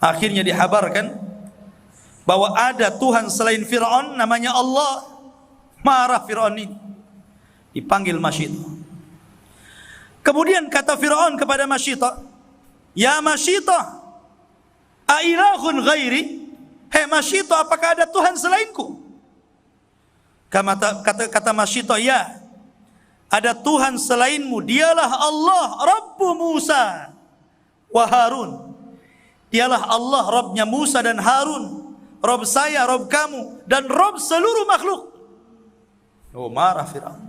Akhirnya dihabarkan bahwa ada Tuhan selain Fir'aun namanya Allah. Marah Fir'aun ini, dipanggil Masyitah. Kemudian kata Fir'aun kepada Masyitah, ya Masyitah, ailahun ghairi? Hei Masyitah, apakah ada Tuhan selainku? Kata Masyitah, ya, ada Tuhan selainmu. Dialah Allah Rabbu Musa wa Harun. Dialah Allah Rabbnya Musa dan Harun, Rabb saya, Rabb kamu, dan Rabb seluruh makhluk. Oh, marah Fir'aun.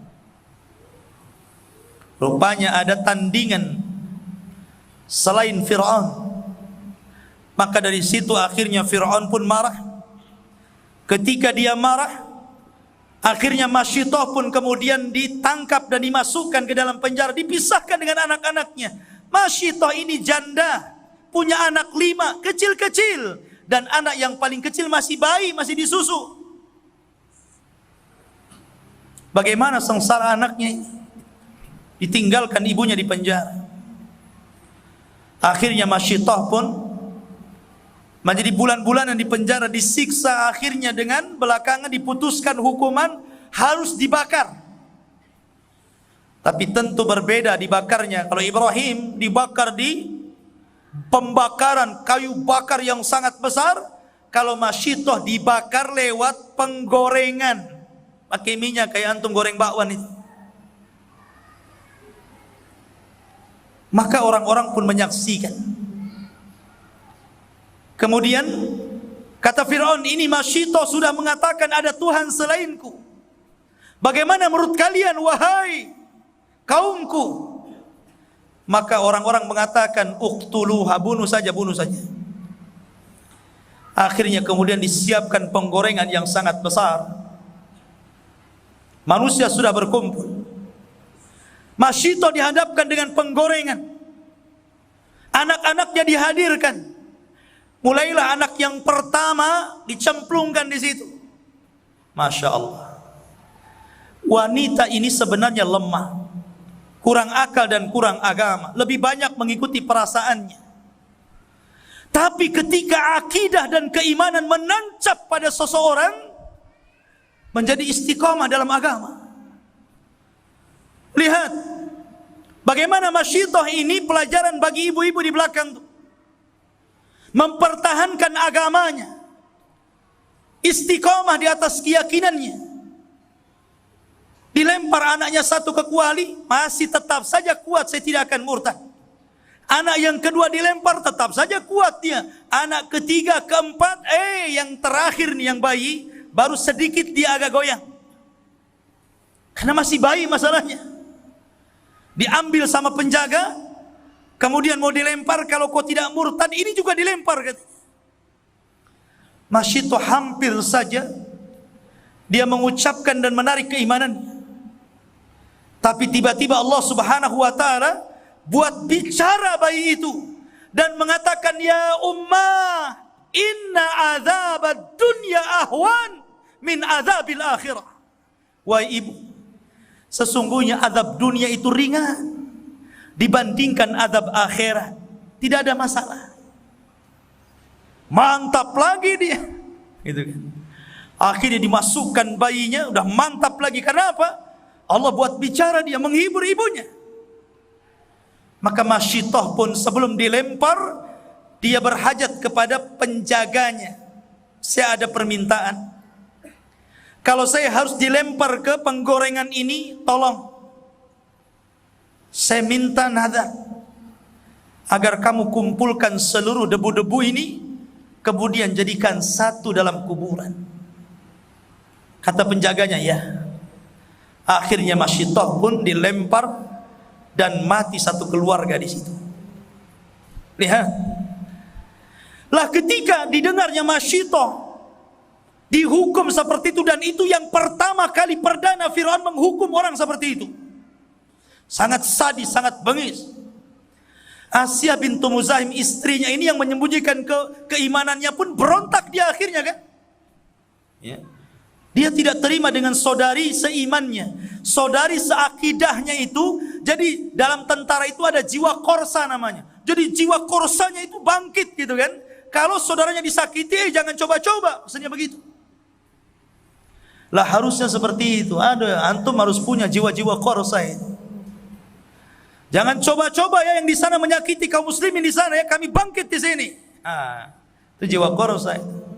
Rupanya ada tandingan selain Fir'aun. Maka dari situ akhirnya Fir'aun pun marah. Ketika dia marah, akhirnya Masyitah pun kemudian ditangkap dan dimasukkan ke dalam penjara, dipisahkan dengan anak-anaknya. Masyitah ini janda, punya anak 5, kecil-kecil, dan anak yang paling kecil masih bayi, masih disusu. Bagaimana sengsara anaknya ini, ditinggalkan ibunya di penjara. Akhirnya Masyitah pun menjadi bulan-bulanan di penjara, disiksa. Akhirnya dengan belakangan diputuskan hukuman harus dibakar. Tapi tentu berbeda dibakarnya. Kalau Ibrahim dibakar di pembakaran kayu bakar yang sangat besar, kalau Masyitah dibakar lewat penggorengan, pakai minyak kayak antum goreng bakwan itu. Maka orang-orang pun menyaksikan. Kemudian kata Fir'aun, ini Masyito sudah mengatakan ada Tuhan selainku. Bagaimana menurut kalian wahai kaumku? Maka orang-orang mengatakan uqtuluha, bunuh saja. Akhirnya kemudian disiapkan penggorengan yang sangat besar. Manusia sudah berkumpul. Masyito dihadapkan dengan penggorengan. Anak-anaknya dihadirkan. Mulailah anak yang pertama dicemplungkan di situ. Masya Allah. Wanita ini sebenarnya lemah, kurang akal dan kurang agama, lebih banyak mengikuti perasaannya. Tapi ketika akidah dan keimanan menancap pada seseorang, menjadi istiqomah dalam agama. Lihat bagaimana Masyitoh ini pelajaran bagi ibu-ibu di belakang itu. Mempertahankan agamanya, istiqomah di atas keyakinannya. Dilempar anaknya satu ke kuali, masih tetap saja kuat, saya tidak akan murtad. Anak yang kedua dilempar, tetap saja kuat dia. Anak ketiga, keempat, yang terakhir nih yang bayi, baru sedikit dia agak goyang. Karena masih bayi masalahnya. Diambil sama penjaga, kemudian mau dilempar, kalau kau tidak murtad, ini juga dilempar katanya. Masyito hampir saja dia mengucapkan dan menarik keimanannya. Tapi tiba-tiba Allah Subhanahu wa ta'ala buat bicara bayi itu dan mengatakan, ya ummah, inna azabad dunya ahwan min azabil akhirah. Wahai ibu, sesungguhnya azab dunia itu ringan dibandingkan azab akhirat. Tidak ada masalah. Mantap lagi dia. Gitu kan. Akhirnya dimasukkan bayinya, udah mantap lagi. Karena apa? Allah buat bicara, dia menghibur ibunya. Maka Masyitoh pun sebelum dilempar, dia berhajat kepada penjaganya. Saya ada permintaan. Kalau saya harus dilempar ke penggorengan ini, tolong. Saya minta nadar agar kamu kumpulkan seluruh debu-debu ini, kemudian jadikan satu dalam kuburan. Kata penjaganya, ya. Akhirnya Masyitoh pun dilempar dan mati satu keluarga di situ. Lihat. Lah ketika didengarnya Masyitoh dihukum seperti itu, dan itu yang pertama kali perdana Fir'aun menghukum orang seperti itu. Sangat sadis, sangat bengis. Asia bintu Muzahim, istrinya ini yang menyembunyikan keimanannya pun berontak dia akhirnya kan. Ya. Dia tidak terima dengan saudari seimannya, saudari seakidahnya itu. Jadi dalam tentara itu ada jiwa korsa namanya. Jadi jiwa korsanya itu bangkit gitu kan. Kalau saudaranya disakiti, jangan coba-coba, maksudnya begitu. Lah harusnya seperti itu. Ada, antum harus punya jiwa-jiwa korsa itu. Jangan coba-coba ya yang di sana menyakiti kaum muslimin di sana ya, kami bangkit di sini. Itu jiwa korsa itu.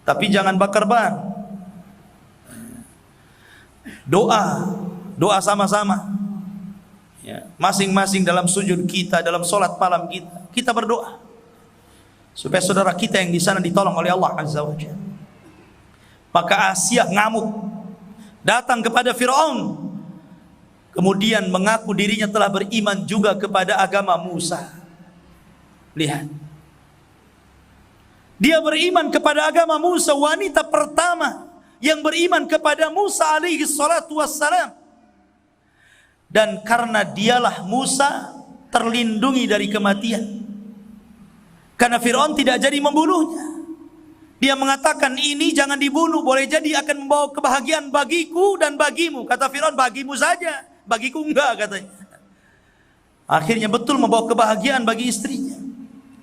Tapi jangan bakar ban. Doa sama-sama. Ya, masing-masing dalam sujud kita, dalam solat malam kita berdoa supaya saudara kita yang di sana ditolong oleh Allah Azza wa Jalla. Maka Asia ngamuk, datang kepada Fir'aun, kemudian mengaku dirinya telah beriman juga kepada agama Musa. Lihat. Dia beriman kepada agama Musa, wanita pertama yang beriman kepada Musa alaihi salatu wassalam. Dan karena dialah Musa terlindungi dari kematian. Karena Fir'aun tidak jadi membunuhnya. Dia mengatakan, ini jangan dibunuh, boleh jadi akan membawa kebahagiaan bagiku dan bagimu. Kata Fir'aun, bagimu saja, bagiku enggak katanya. Akhirnya betul membawa kebahagiaan bagi istrinya,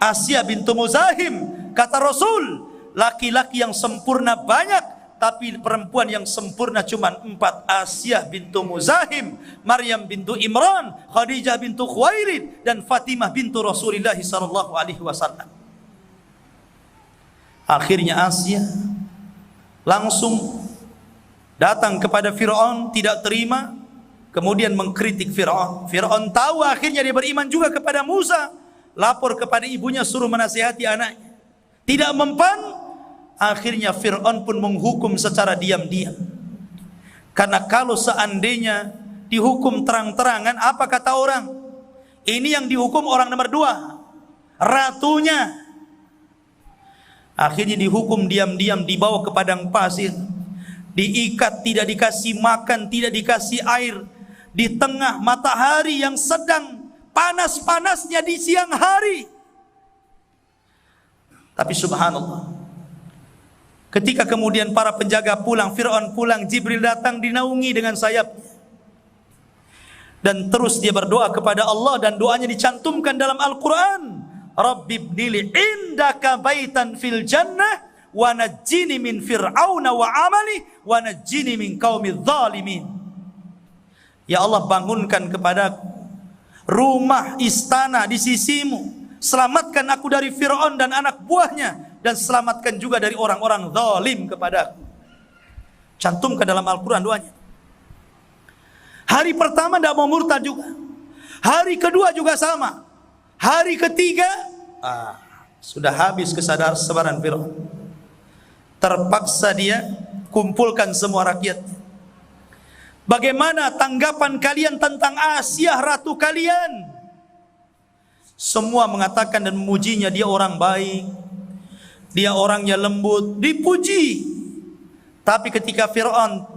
Asia bintu Muzahim. Kata Rasul, laki-laki yang sempurna banyak, tapi perempuan yang sempurna cuma 4. Asia bintu Muzahim, Maryam bintu Imran, Khadijah bintu Khuwailid, dan Fatimah bintu Rasulullah sallallahu alaihi wasallam. Akhirnya Asia langsung datang kepada Fir'aun, tidak terima. kemudian mengkritik Fir'aun. Fir'aun tahu, akhirnya dia beriman juga kepada Musa. Lapor kepada ibunya, suruh menasihati anaknya. Tidak mempan, akhirnya Fir'aun pun menghukum secara diam-diam. Karena kalau seandainya dihukum terang-terangan, apa kata orang? Ini yang dihukum orang nomor 2, ratunya. Akhirnya dihukum diam-diam, dibawa ke padang pasir, diikat, tidak dikasih makan, tidak dikasih air, di tengah matahari yang sedang panas-panasnya di siang hari. Tapi subhanallah, ketika kemudian para penjaga pulang, Fir'aun pulang, Jibril datang dinaungi dengan sayapnya. Dan terus dia berdoa kepada Allah, dan doanya dicantumkan dalam Al-Quran. Rabbi ibnili indaka baitan fil jannah wa najjini min fir'auna wa amali wa najjini min qaumidz zalimin. Ya Allah, bangunkan kepadaku rumah istana di sisimu, selamatkan aku dari Fir'aun dan anak buahnya, dan selamatkan juga dari orang-orang zalim kepadaku. Cantumkan dalam Al-Quran doanya. Hari pertama tidak mau murtad juga, hari kedua juga sama, hari ketiga sudah habis kesabaran Fir'aun. Terpaksa dia kumpulkan semua rakyat. Bagaimana tanggapan kalian tentang Asia, ratu kalian? Semua mengatakan dan memujinya, dia orang baik, dia orangnya lembut, dipuji. Tapi ketika Fir'aun,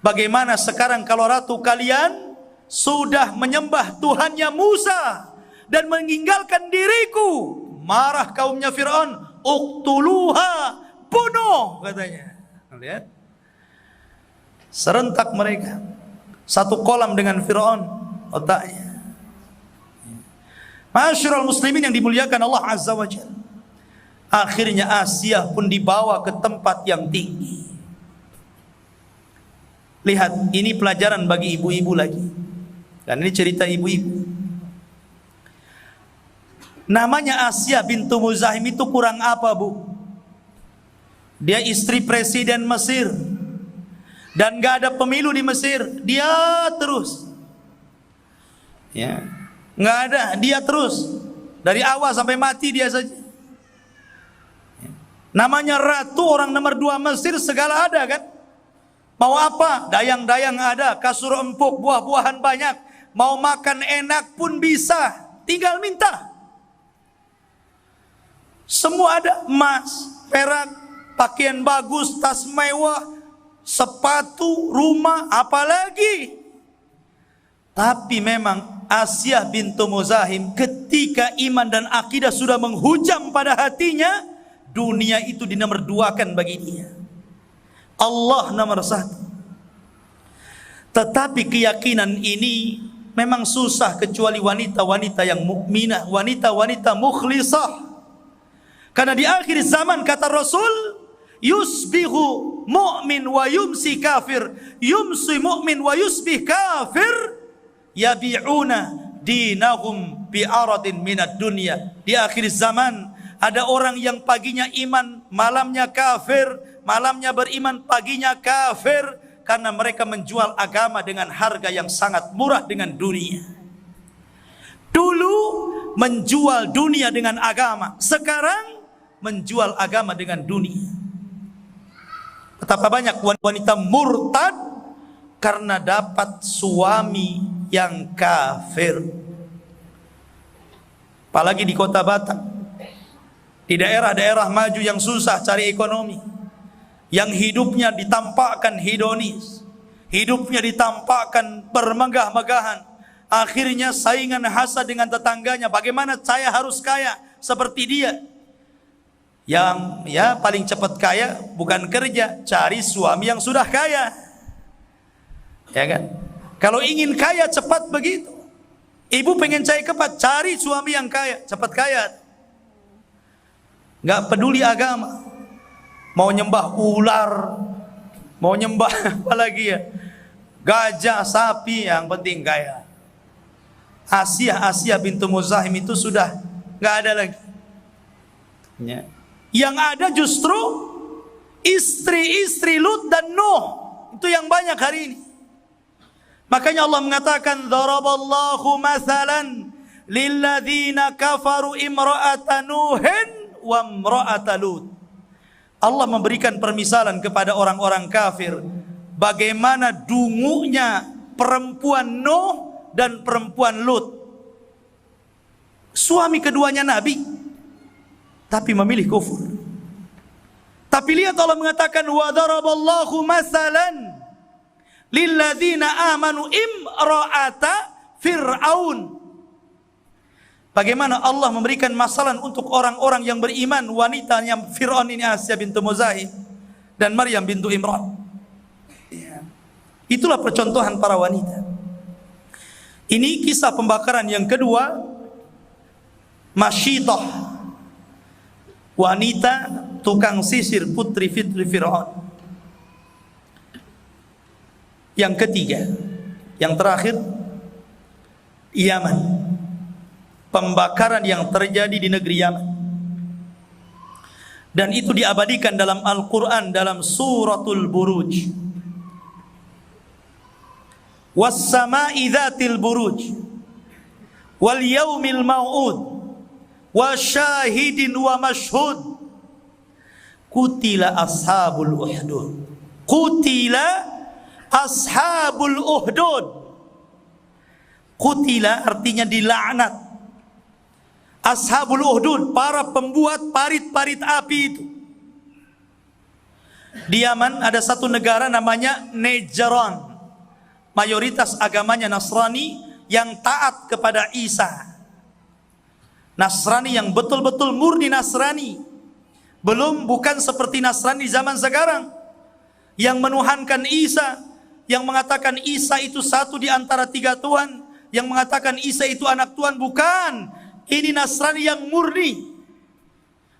bagaimana sekarang kalau ratu kalian sudah menyembah Tuhannya Musa dan meninggalkan diriku? Marah kaumnya Fir'aun, uqtuluha, bunuh katanya. Lihat, serentak mereka satu kolam dengan Fir'aun otaknya. Masyarul muslimin yang dimuliakan Allah Azza wa Jalla, akhirnya Asia pun dibawa ke tempat yang tinggi. Lihat, ini pelajaran bagi ibu-ibu lagi, dan ini cerita ibu-ibu. Namanya Asia bintu Muzahim itu kurang apa, Bu? Dia istri presiden Mesir, dan gak ada pemilu di Mesir, dia terus, ya, gak ada, dia terus dari awal sampai mati dia saja. Namanya ratu, orang nomor 2 Mesir, segala ada kan? Mau apa? Dayang-dayang ada, kasur empuk, buah-buahan banyak, mau makan enak pun bisa, tinggal minta. Semua ada, emas, perak, pakaian bagus, tas mewah, sepatu, rumah, apalagi. Tapi memang Asia bintu Muzahim, ketika iman dan akidah sudah menghujam pada hatinya, dunia itu dinomor 2-kan bagi dia, Allah nomor 1. Tetapi keyakinan ini memang susah kecuali wanita-wanita yang mukminah, wanita-wanita mukhlisah. Karena di akhir zaman kata Rasul, yusbihu mu'min wa yumsi kafir, yumsi mu'min wa yusbih kafir, yabi'una dinahum bi'aradin minad dunya. Di akhir zaman ada orang yang paginya iman, malamnya kafir, malamnya beriman, paginya kafir, karena mereka menjual agama dengan harga yang sangat murah dengan dunia. Dulu menjual dunia dengan agama, sekarang menjual agama dengan dunia. Betapa banyak wanita murtad karena dapat suami yang kafir. Apalagi di kota Batam, di daerah-daerah maju yang susah cari ekonomi, yang hidupnya ditampakkan hedonis, hidupnya ditampakkan bermegah-megahan. Akhirnya saingan hasad dengan tetangganya, bagaimana saya harus kaya seperti dia. Yang ya paling cepat kaya bukan kerja, cari suami yang sudah kaya, ya kan? Kalau ingin kaya cepat begitu. Ibu pengen cepat, cari suami yang kaya, cepat kaya. Gak peduli agama, mau nyembah ular, mau nyembah apa lagi ya, gajah, sapi, yang penting kaya. Asia bintu Muzahim itu sudah gak ada lagi, ya. Yang ada justru istri-istri Lut dan Nuh, itu yang banyak hari ini. Makanya Allah mengatakan daraballahu mathalan lilladzina kafaru imra'ata Nuhin wa imra'ata Lut. Allah memberikan permisalan kepada orang-orang kafir bagaimana dungunya perempuan Nuh dan perempuan Lut. Suami keduanya nabi tapi memilih kufur. Tapi lihat Allah mengatakan wa daraballahu mathalan lilladzina amanu imra'ata Fir'aun. Bagaimana Allah memberikan masalah untuk orang-orang yang beriman, wanitanya Fir'aun ini Asya bintu Muzahim dan Maryam bintu Imran. Itulah percontohan para wanita. Ini kisah pembakaran yang kedua, Masyitah, wanita tukang sisir putri Fir'aun. Yang ketiga, yang terakhir, Yaman. Pembakaran yang terjadi di negeri Yaman. Dan itu diabadikan dalam Al-Quran dalam suratul Buruj. Was-sama'i dzatil buruj wal yaumil mau'ud wa syahidin wa mashhud. Qutila ashabul uhdud. Qutila ashabul uhdud. Qutila artinya dilaknat. Ashabul uhdud, para pembuat parit-parit api itu. Di Yaman ada satu negara namanya Najran. Mayoritas agamanya Nasrani yang taat kepada Isa. Nasrani yang betul-betul murni Nasrani. Bukan seperti Nasrani zaman sekarang yang menuhankan Isa, yang mengatakan Isa itu satu di antara 3 Tuhan, yang mengatakan Isa itu anak Tuhan. Bukan. Ini Nasrani yang murni,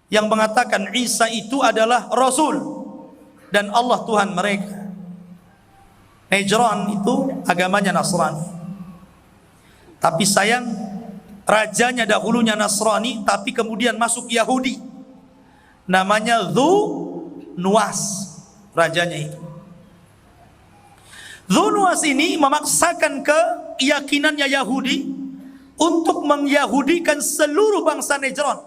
yang mengatakan Isa itu adalah Rasul dan Allah Tuhan mereka. Najran itu agamanya Nasrani. Tapi sayang, rajanya dahulunya Nasrani, tapi kemudian masuk Yahudi. Namanya Dhu Nuwas, rajanya itu. Dhu Nuwas ini memaksakan keyakinannya Yahudi untuk mengyahudikan seluruh bangsa Najran.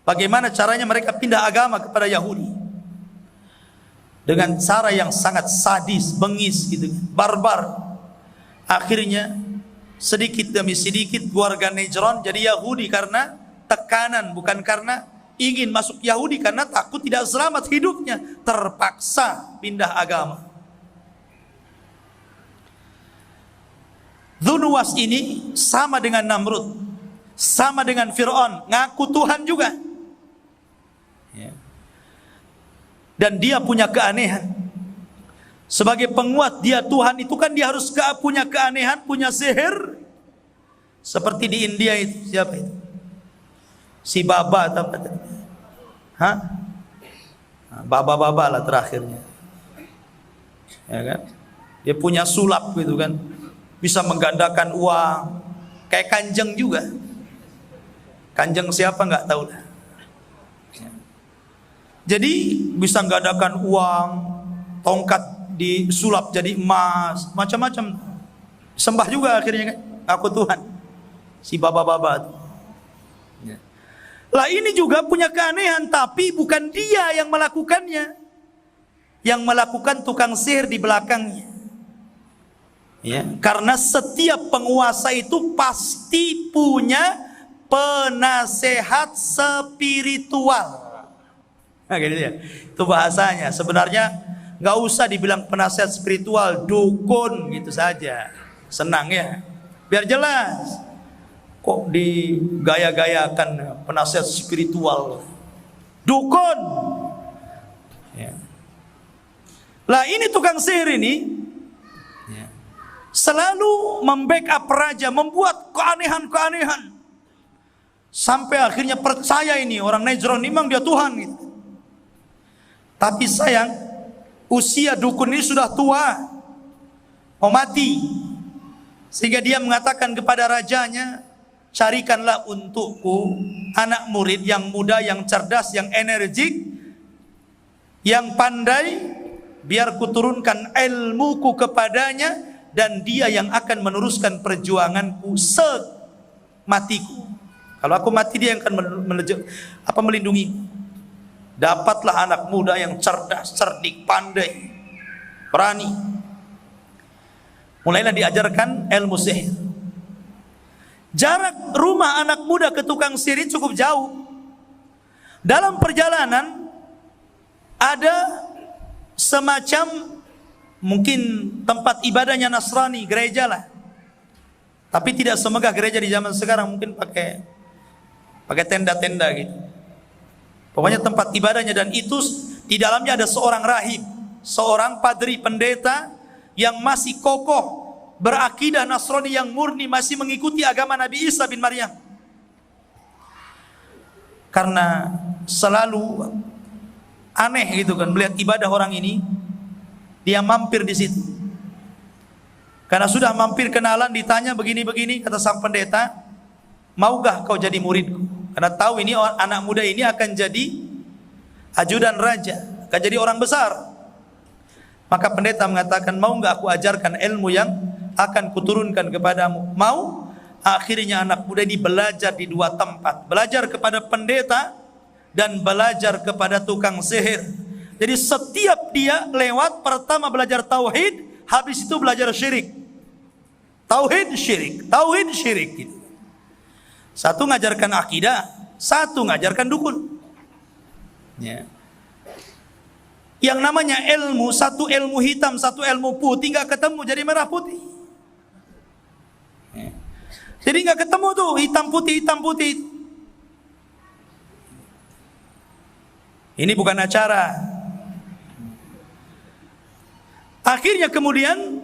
Bagaimana caranya mereka pindah agama kepada Yahudi? Dengan cara yang sangat sadis, bengis gitu, barbar. Akhirnya sedikit demi sedikit warga Najran jadi Yahudi karena tekanan, bukan karena ingin masuk Yahudi, karena takut tidak selamat hidupnya, terpaksa pindah agama. Dhu Nuwas ini sama dengan Namrud, sama dengan Fir'aun, ngaku Tuhan juga. Dan dia punya keanehan. Sebagai penguat dia Tuhan itu kan dia harus punya keanehan, punya sihir. Seperti di India itu, siapa itu? Si Baba atau apa? Hah? Baba-baba lah terakhirnya. Ya kan? Dia punya sulap gitu kan. Bisa menggandakan uang, kayak Kanjeng juga. Kanjeng siapa nggak tahu lah. Jadi bisa menggandakan uang, tongkat disulap jadi emas, macam-macam. Sembah juga akhirnya kan, aku Tuhan. Si baba-baba. Lah ini juga punya keanehan, tapi bukan dia yang melakukannya. Yang melakukan tukang sihir di belakangnya. Ya, karena setiap penguasa itu pasti punya penasehat spiritual. Nah, gitu ya. Itu bahasanya. Sebenarnya nggak usah dibilang penasehat spiritual, dukun gitu saja. Senang ya. Biar jelas. Kok digaya-gayakan penasehat spiritual? Dukun. Ya. Lah ini tukang sihir ini selalu membackup raja, membuat keanehan-keanehan. Sampai akhirnya percaya ini orang Najran memang dia Tuhan gitu. Tapi sayang, usia dukun ini sudah tua, mau mati. Sehingga dia mengatakan kepada rajanya, carikanlah untukku anak murid yang muda, yang cerdas, yang energik, yang pandai, biar kuturunkan ilmuku kepadanya, dan dia yang akan meneruskan perjuanganku sematiku. Kalau aku mati, dia yang akan melindungi. Dapatlah anak muda yang cerdas, cerdik, pandai, berani. Mulailah diajarkan ilmu sihir. Jarak rumah anak muda ke tukang sihir cukup jauh. Dalam perjalanan ada semacam mungkin tempat ibadahnya Nasrani, gereja lah. Tapi tidak semegah gereja di zaman sekarang, mungkin pakai tenda-tenda gitu. Pokoknya tempat ibadahnya, dan itu di dalamnya ada seorang rahib, seorang padri pendeta yang masih kokoh berakidah Nasrani yang murni, masih mengikuti agama Nabi Isa bin Maryam. Karena selalu aneh gitu kan melihat ibadah orang ini, dia mampir di situ. Karena sudah mampir kenalan, ditanya begini-begini, kata sang pendeta, maukah kau jadi muridku? Karena tahu ini anak muda ini akan jadi ajudan raja, akan jadi orang besar. Maka pendeta mengatakan, mau enggak aku ajarkan ilmu yang akan kuturunkan kepadamu? Mau? Akhirnya anak muda ini belajar di dua tempat, belajar kepada pendeta dan belajar kepada tukang sihir. Jadi setiap dia lewat, pertama belajar tauhid, habis itu belajar syirik. Tauhid syirik, tauhid syirik gitu. Satu ngajarkan akidah, satu ngajarkan dukun. Ya. Yang namanya ilmu, satu ilmu hitam, satu ilmu putih, nggak ketemu jadi merah putih. Ya. Jadi nggak ketemu tuh hitam putih. Ini bukan acara. Akhirnya kemudian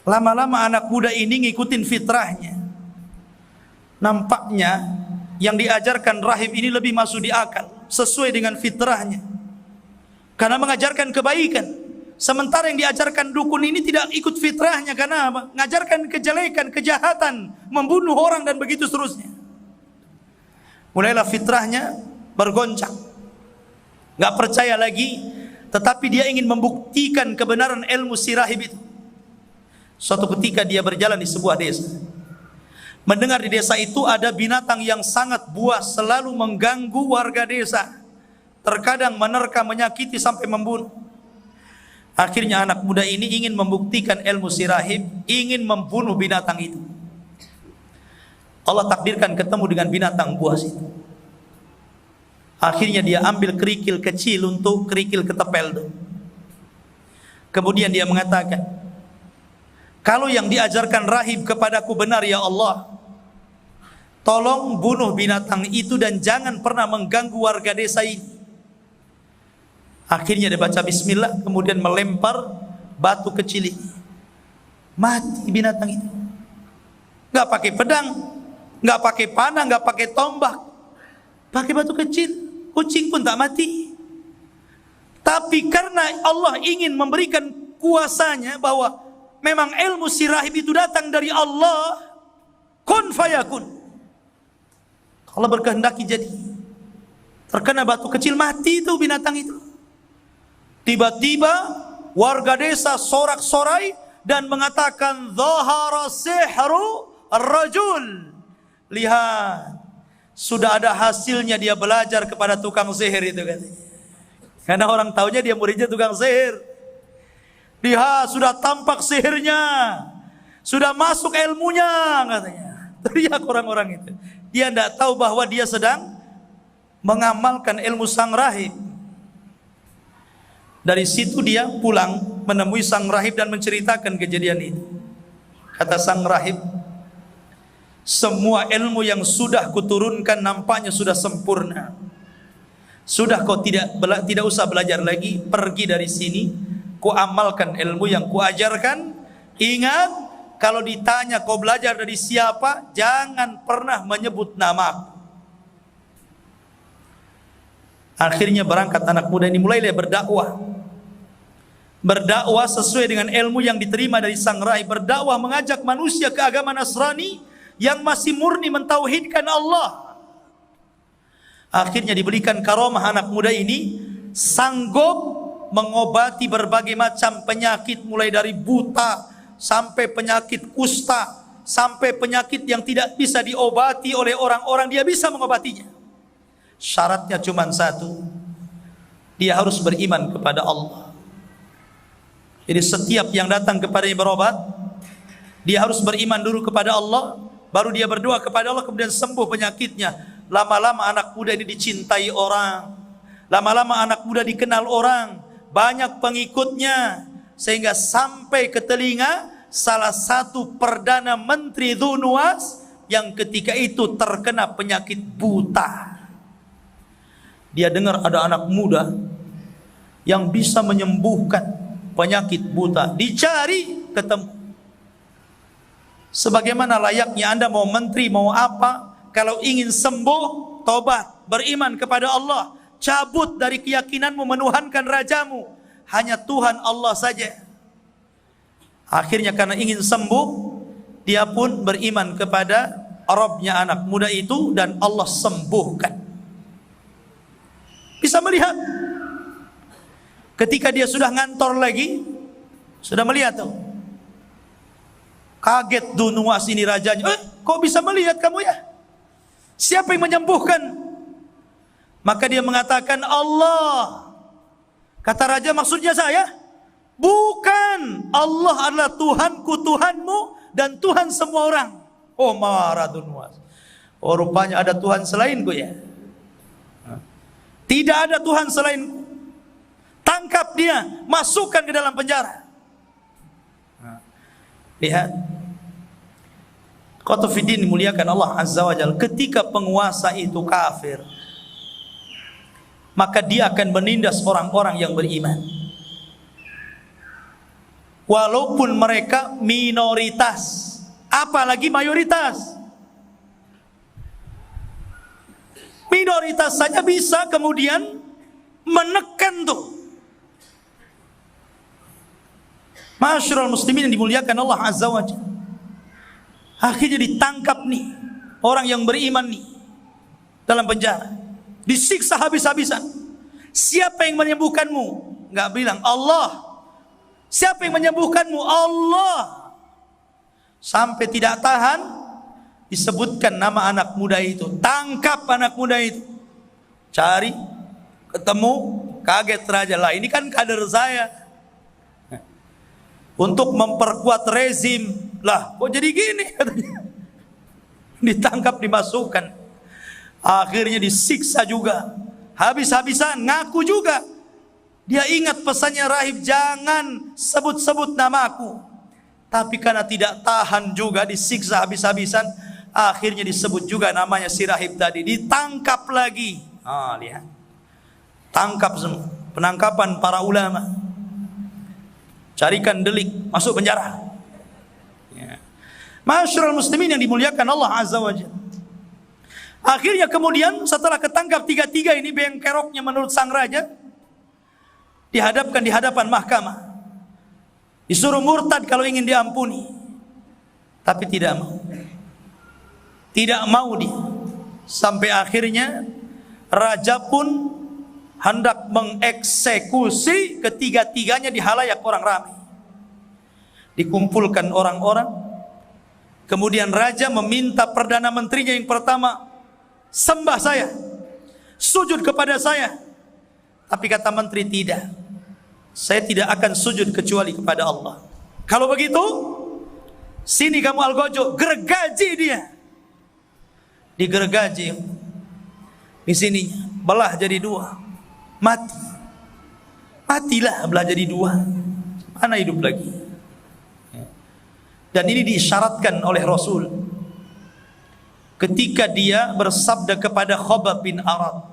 lama-lama anak muda ini ngikutin fitrahnya. Nampaknya yang diajarkan rahib ini lebih masuk di akal, sesuai dengan fitrahnya. Karena mengajarkan kebaikan. Sementara yang diajarkan dukun ini tidak ikut fitrahnya, karena apa? Mengajarkan kejelekan, kejahatan, membunuh orang dan begitu seterusnya. Mulailah fitrahnya bergoncang. Gak percaya lagi, tetapi dia ingin membuktikan kebenaran ilmu si rahib itu. Suatu ketika dia berjalan di sebuah desa, mendengar di desa itu ada binatang yang sangat buas, selalu mengganggu warga desa. Terkadang menerkam, menyakiti sampai membunuh. Akhirnya anak muda ini ingin membuktikan ilmu si rahib, ingin membunuh binatang itu. Allah takdirkan ketemu dengan binatang buas itu. Akhirnya dia ambil kerikil kecil untuk kerikil ketepel itu. Kemudian dia mengatakan, kalau yang diajarkan rahib kepadaku benar ya Allah, tolong bunuh binatang itu dan jangan pernah mengganggu warga desa ini. Akhirnya dia baca bismillah, kemudian melempar batu kecil ini. Mati binatang itu. Gak pakai pedang, gak pakai panah, gak pakai tombak, pakai batu kecil. Kucing pun tak mati. Tapi karena Allah ingin memberikan kuasanya, bahwa memang ilmu si rahib itu datang dari Allah, kun fayakun. Allah berkehendaki jadi. Terkena batu kecil, mati itu binatang itu. Tiba-tiba warga desa sorak-sorai dan mengatakan, zahara sihru ar-rajul. Lihat, sudah ada hasilnya dia belajar kepada tukang sihir itu katanya. Karena orang taunya dia muridnya tukang sihir. Lihat, sudah tampak sihirnya, sudah masuk ilmunya katanya. Teriak orang-orang itu. Dia tidak tahu bahwa dia sedang mengamalkan ilmu sang rahib. Dari situ dia pulang menemui sang rahib dan menceritakan kejadian itu. Kata sang rahib, semua ilmu yang sudah kuturunkan nampaknya sudah sempurna. Sudah kau tidak usah belajar lagi, pergi dari sini. Ku amalkan ilmu yang ku ajarkan. Ingat, kalau ditanya kau belajar dari siapa, jangan pernah menyebut nama. Akhirnya berangkat anak muda ini, mulailah berdakwah sesuai dengan ilmu yang diterima dari sang rahib. Berdakwah mengajak manusia ke agama Nasrani yang masih murni mentauhidkan Allah. Akhirnya diberikan karamah anak muda ini sanggup mengobati berbagai macam penyakit, mulai dari buta sampai penyakit kusta, sampai penyakit yang tidak bisa diobati oleh orang-orang, dia bisa mengobatinya. Syaratnya cuma satu, dia harus beriman kepada Allah. Jadi setiap yang datang kepadanya berobat, dia harus beriman dulu kepada Allah, baru dia berdoa kepada Allah, kemudian sembuh penyakitnya. Lama-lama anak muda ini dicintai orang, lama-lama anak muda dikenal orang, banyak pengikutnya, sehingga sampai ke telinga salah satu Perdana Menteri Dhu Nuwas yang ketika itu terkena penyakit buta. Dia dengar ada anak muda yang bisa menyembuhkan penyakit buta, dicari ketemu. Sebagaimana layaknya Anda mau menteri, mau apa, kalau ingin sembuh, tobat, beriman kepada Allah, cabut dari keyakinanmu menuhankan rajamu, hanya Tuhan Allah saja. Akhirnya karena ingin sembuh, dia pun beriman kepada Rabbnya anak muda itu, dan Allah sembuhkan. Bisa melihat ketika dia sudah ngantor lagi, sudah melihat tuh, kaget Dhu Nuwas ini rajanya, kok bisa melihat kamu ya? Siapa yang menyembuhkan? Maka dia mengatakan Allah. Kata raja, maksudnya saya? Bukan, Allah adalah Tuhanku, Tuhanmu, dan Tuhan semua orang. Oh, marah Dhu Nuwas. Oh, rupanya ada Tuhan selainku ya. Tidak ada Tuhan selainku. Tangkap dia, masukkan ke dalam penjara. Lihat, Qutbuddin dimuliakan Allah Azza wa Jalla, ketika penguasa itu kafir, maka dia akan menindas orang-orang yang beriman, walaupun mereka minoritas, apalagi mayoritas. Minoritas saja bisa kemudian menekan tuh. Masyarul muslimin yang dimuliakan Allah Azza wa Jalla, akhirnya ditangkap nih orang yang beriman nih dalam penjara, disiksa habis-habisan. Siapa yang menyembuhkanmu? Enggak bilang Allah. Siapa yang menyembuhkanmu? Allah. Sampai tidak tahan, disebutkan nama anak muda itu. Tangkap anak muda itu, cari, ketemu, kaget raja, lah ini kan kader saya, untuk memperkuat rezim. Lah kok jadi gini katanya. Ditangkap, dimasukkan, akhirnya disiksa juga habis-habisan. Ngaku juga, dia ingat pesannya rahib, jangan sebut-sebut namaku. Tapi karena tidak tahan juga, disiksa habis-habisan, akhirnya disebut juga namanya si rahib tadi. Ditangkap lagi. Lihat, tangkap semua. Penangkapan para ulama, carikan delik, masuk penjara. Masyarul muslimin yang dimuliakan Allah Azza wa Jalla. Akhirnya kemudian setelah ketangkap tiga-tiga ini bengkeroknya menurut sang raja, dihadapkan di hadapan mahkamah, disuruh murtad kalau ingin diampuni, tapi tidak mau. Tidak mau dia. Sampai akhirnya raja pun hendak mengeksekusi ketiga-tiganya di halayak orang ramai. Dikumpulkan orang-orang. Kemudian raja meminta perdana menterinya yang pertama, sembah saya, sujud kepada saya. Tapi kata menteri, tidak, saya tidak akan sujud kecuali kepada Allah. Kalau begitu, sini kamu Algojo, gergaji dia. Digergaji di sininya, belah jadi dua, mati. Matilah, belah jadi dua, mana hidup lagi. Dan ini diisyaratkan oleh Rasul ketika dia bersabda kepada Khabbab bin Arad.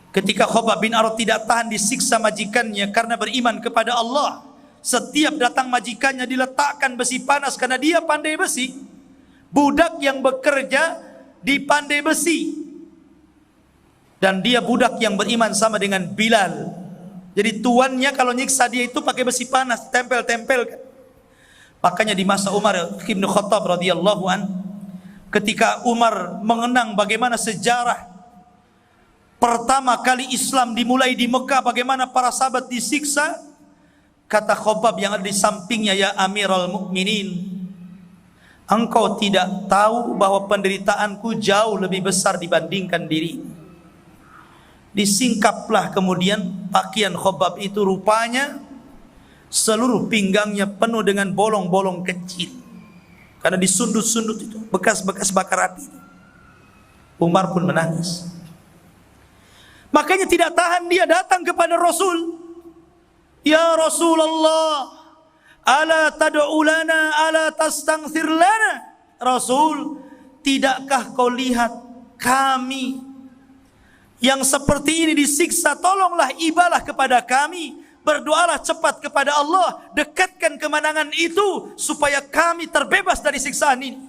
Ketika Khabbab bin Arad tidak tahan disiksa majikannya karena beriman kepada Allah, setiap datang majikannya diletakkan besi panas karena dia pandai besi. Budak yang bekerja di pandai besi, dan dia budak yang beriman sama dengan Bilal. Jadi tuannya kalau nyiksa dia itu pakai besi panas, tempel-tempel. Makanya di masa Umar bin Khattab radhiyallahu an, ketika Umar mengenang bagaimana sejarah pertama kali Islam dimulai di Mekah, bagaimana para sahabat disiksa, kata Khobab yang ada di sampingnya, ya Amirul Mukminin, engkau tidak tahu bahwa penderitaanku jauh lebih besar dibandingkan diri. Disingkaplah kemudian pakaian Khobab itu, rupanya seluruh pinggangnya penuh dengan bolong-bolong kecil, karena disundut-sundut itu, bekas-bekas bakar api itu. Umar pun menangis. Makanya tidak tahan, dia datang kepada Rasul. Ya Rasulullah, ala tad'u lana, ala tastaghfir lana. Rasul, tidakkah kau lihat kami yang seperti ini disiksa? Tolonglah ibadah kepada kami, berdoalah cepat kepada Allah, dekatkan kemenangan itu supaya kami terbebas dari siksaan ini.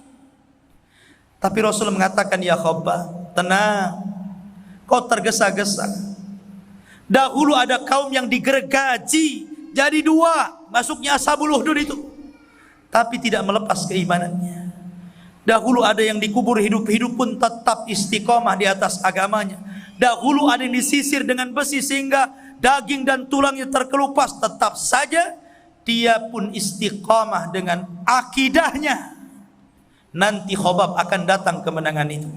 Tapi Rasul mengatakan, ya Khobab, tenang, kau tergesa-gesa. Dahulu ada kaum yang digergaji jadi dua, masuknya Ashabul Ukhdud itu, tapi tidak melepas keimanannya. Dahulu ada yang dikubur hidup-hidup pun tetap istiqomah di atas agamanya. Dahulu ada yang disisir dengan besi sehingga daging dan tulangnya terkelupas, tetap saja dia pun istiqamah dengan akidahnya. Nanti Khobab akan datang kemenangan itu.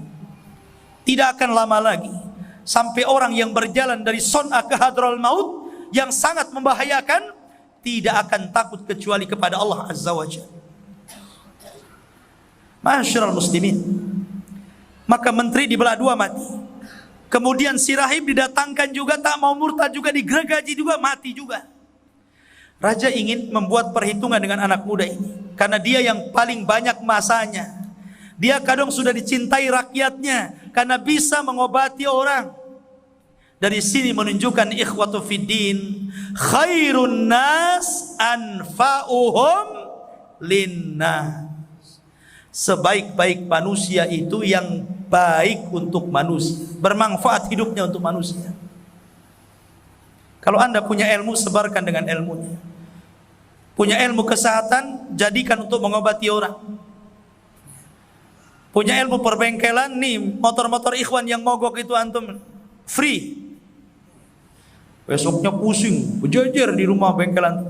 Tidak akan lama lagi sampai orang yang berjalan dari Son'a ke Hadraul Maut yang sangat membahayakan tidak akan takut kecuali kepada Allah Azza wa Jalla. Ma'asyiral muslimin, maka menteri dibelah dua mati. Kemudian si rahib didatangkan juga, tak mau murtad juga, digergaji juga, mati juga. Raja ingin membuat perhitungan dengan anak muda ini, karena dia yang paling banyak masanya. Dia kadang sudah dicintai rakyatnya karena bisa mengobati orang. Dari sini menunjukkan ikhwatu fiddin, khairun nas anfa'uhum linnas. Sebaik-baik manusia itu yang baik untuk manusia, bermanfaat hidupnya untuk manusia. Kalau Anda punya ilmu, sebarkan dengan ilmunya. Punya ilmu kesehatan, jadikan untuk mengobati orang. Punya ilmu perbengkelan, nih motor-motor ikhwan yang mogok itu antum free. Besoknya pusing, berjejer di rumah bengkelan.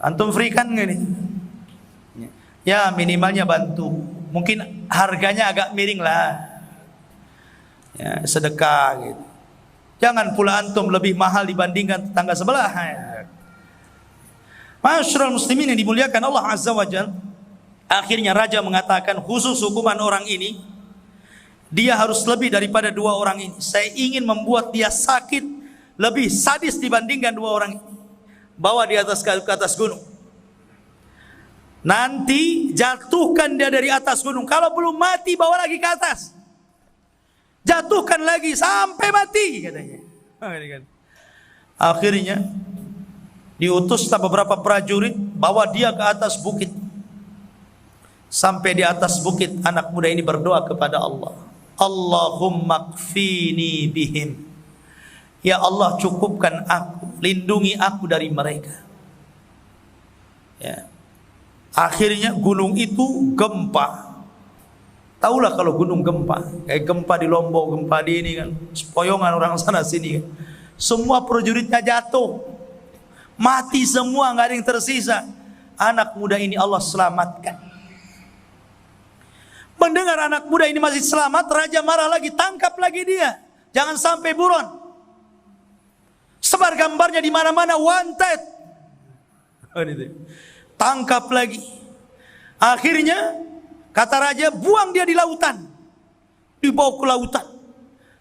Antum free kan nggak nih? Ya minimalnya bantu. Mungkin harganya agak miring lah. Ya, sedekah gitu. Jangan pula antum lebih mahal dibandingkan tetangga sebelah. Ma'asyiral muslimin yang dimuliakan Allah Azza wa Jalla. Akhirnya raja mengatakan, khusus hukuman orang ini, dia harus lebih daripada dua orang ini. Saya ingin membuat dia sakit, lebih sadis dibandingkan dua orang ini. Bawa di atas ke atas gunung. Nanti jatuhkan dia dari atas gunung. Kalau belum mati, bawa lagi ke atas. Jatuhkan lagi sampai mati, katanya. Akhirnya diutuslah beberapa prajurit, bawa dia ke atas bukit. Sampai di atas bukit, anak muda ini berdoa kepada Allah, Allahumma kfini bihim. Ya Allah, cukupkan aku, lindungi aku dari mereka. Ya. Akhirnya gunung itu gempa. Tahulah kalau gunung gempa, kayak gempa di Lombok, gempa di ini kan, sepoyongan orang sana sini kan. Semua prajuritnya jatuh, mati semua, nggak ada yang tersisa. Anak muda ini Allah selamatkan. Mendengar anak muda ini masih selamat, raja marah lagi, tangkap lagi dia, jangan sampai buron. Sebar gambarnya di mana-mana, wanted. Tangkap lagi. Akhirnya kata raja, buang dia di lautan. Dibawa ke lautan.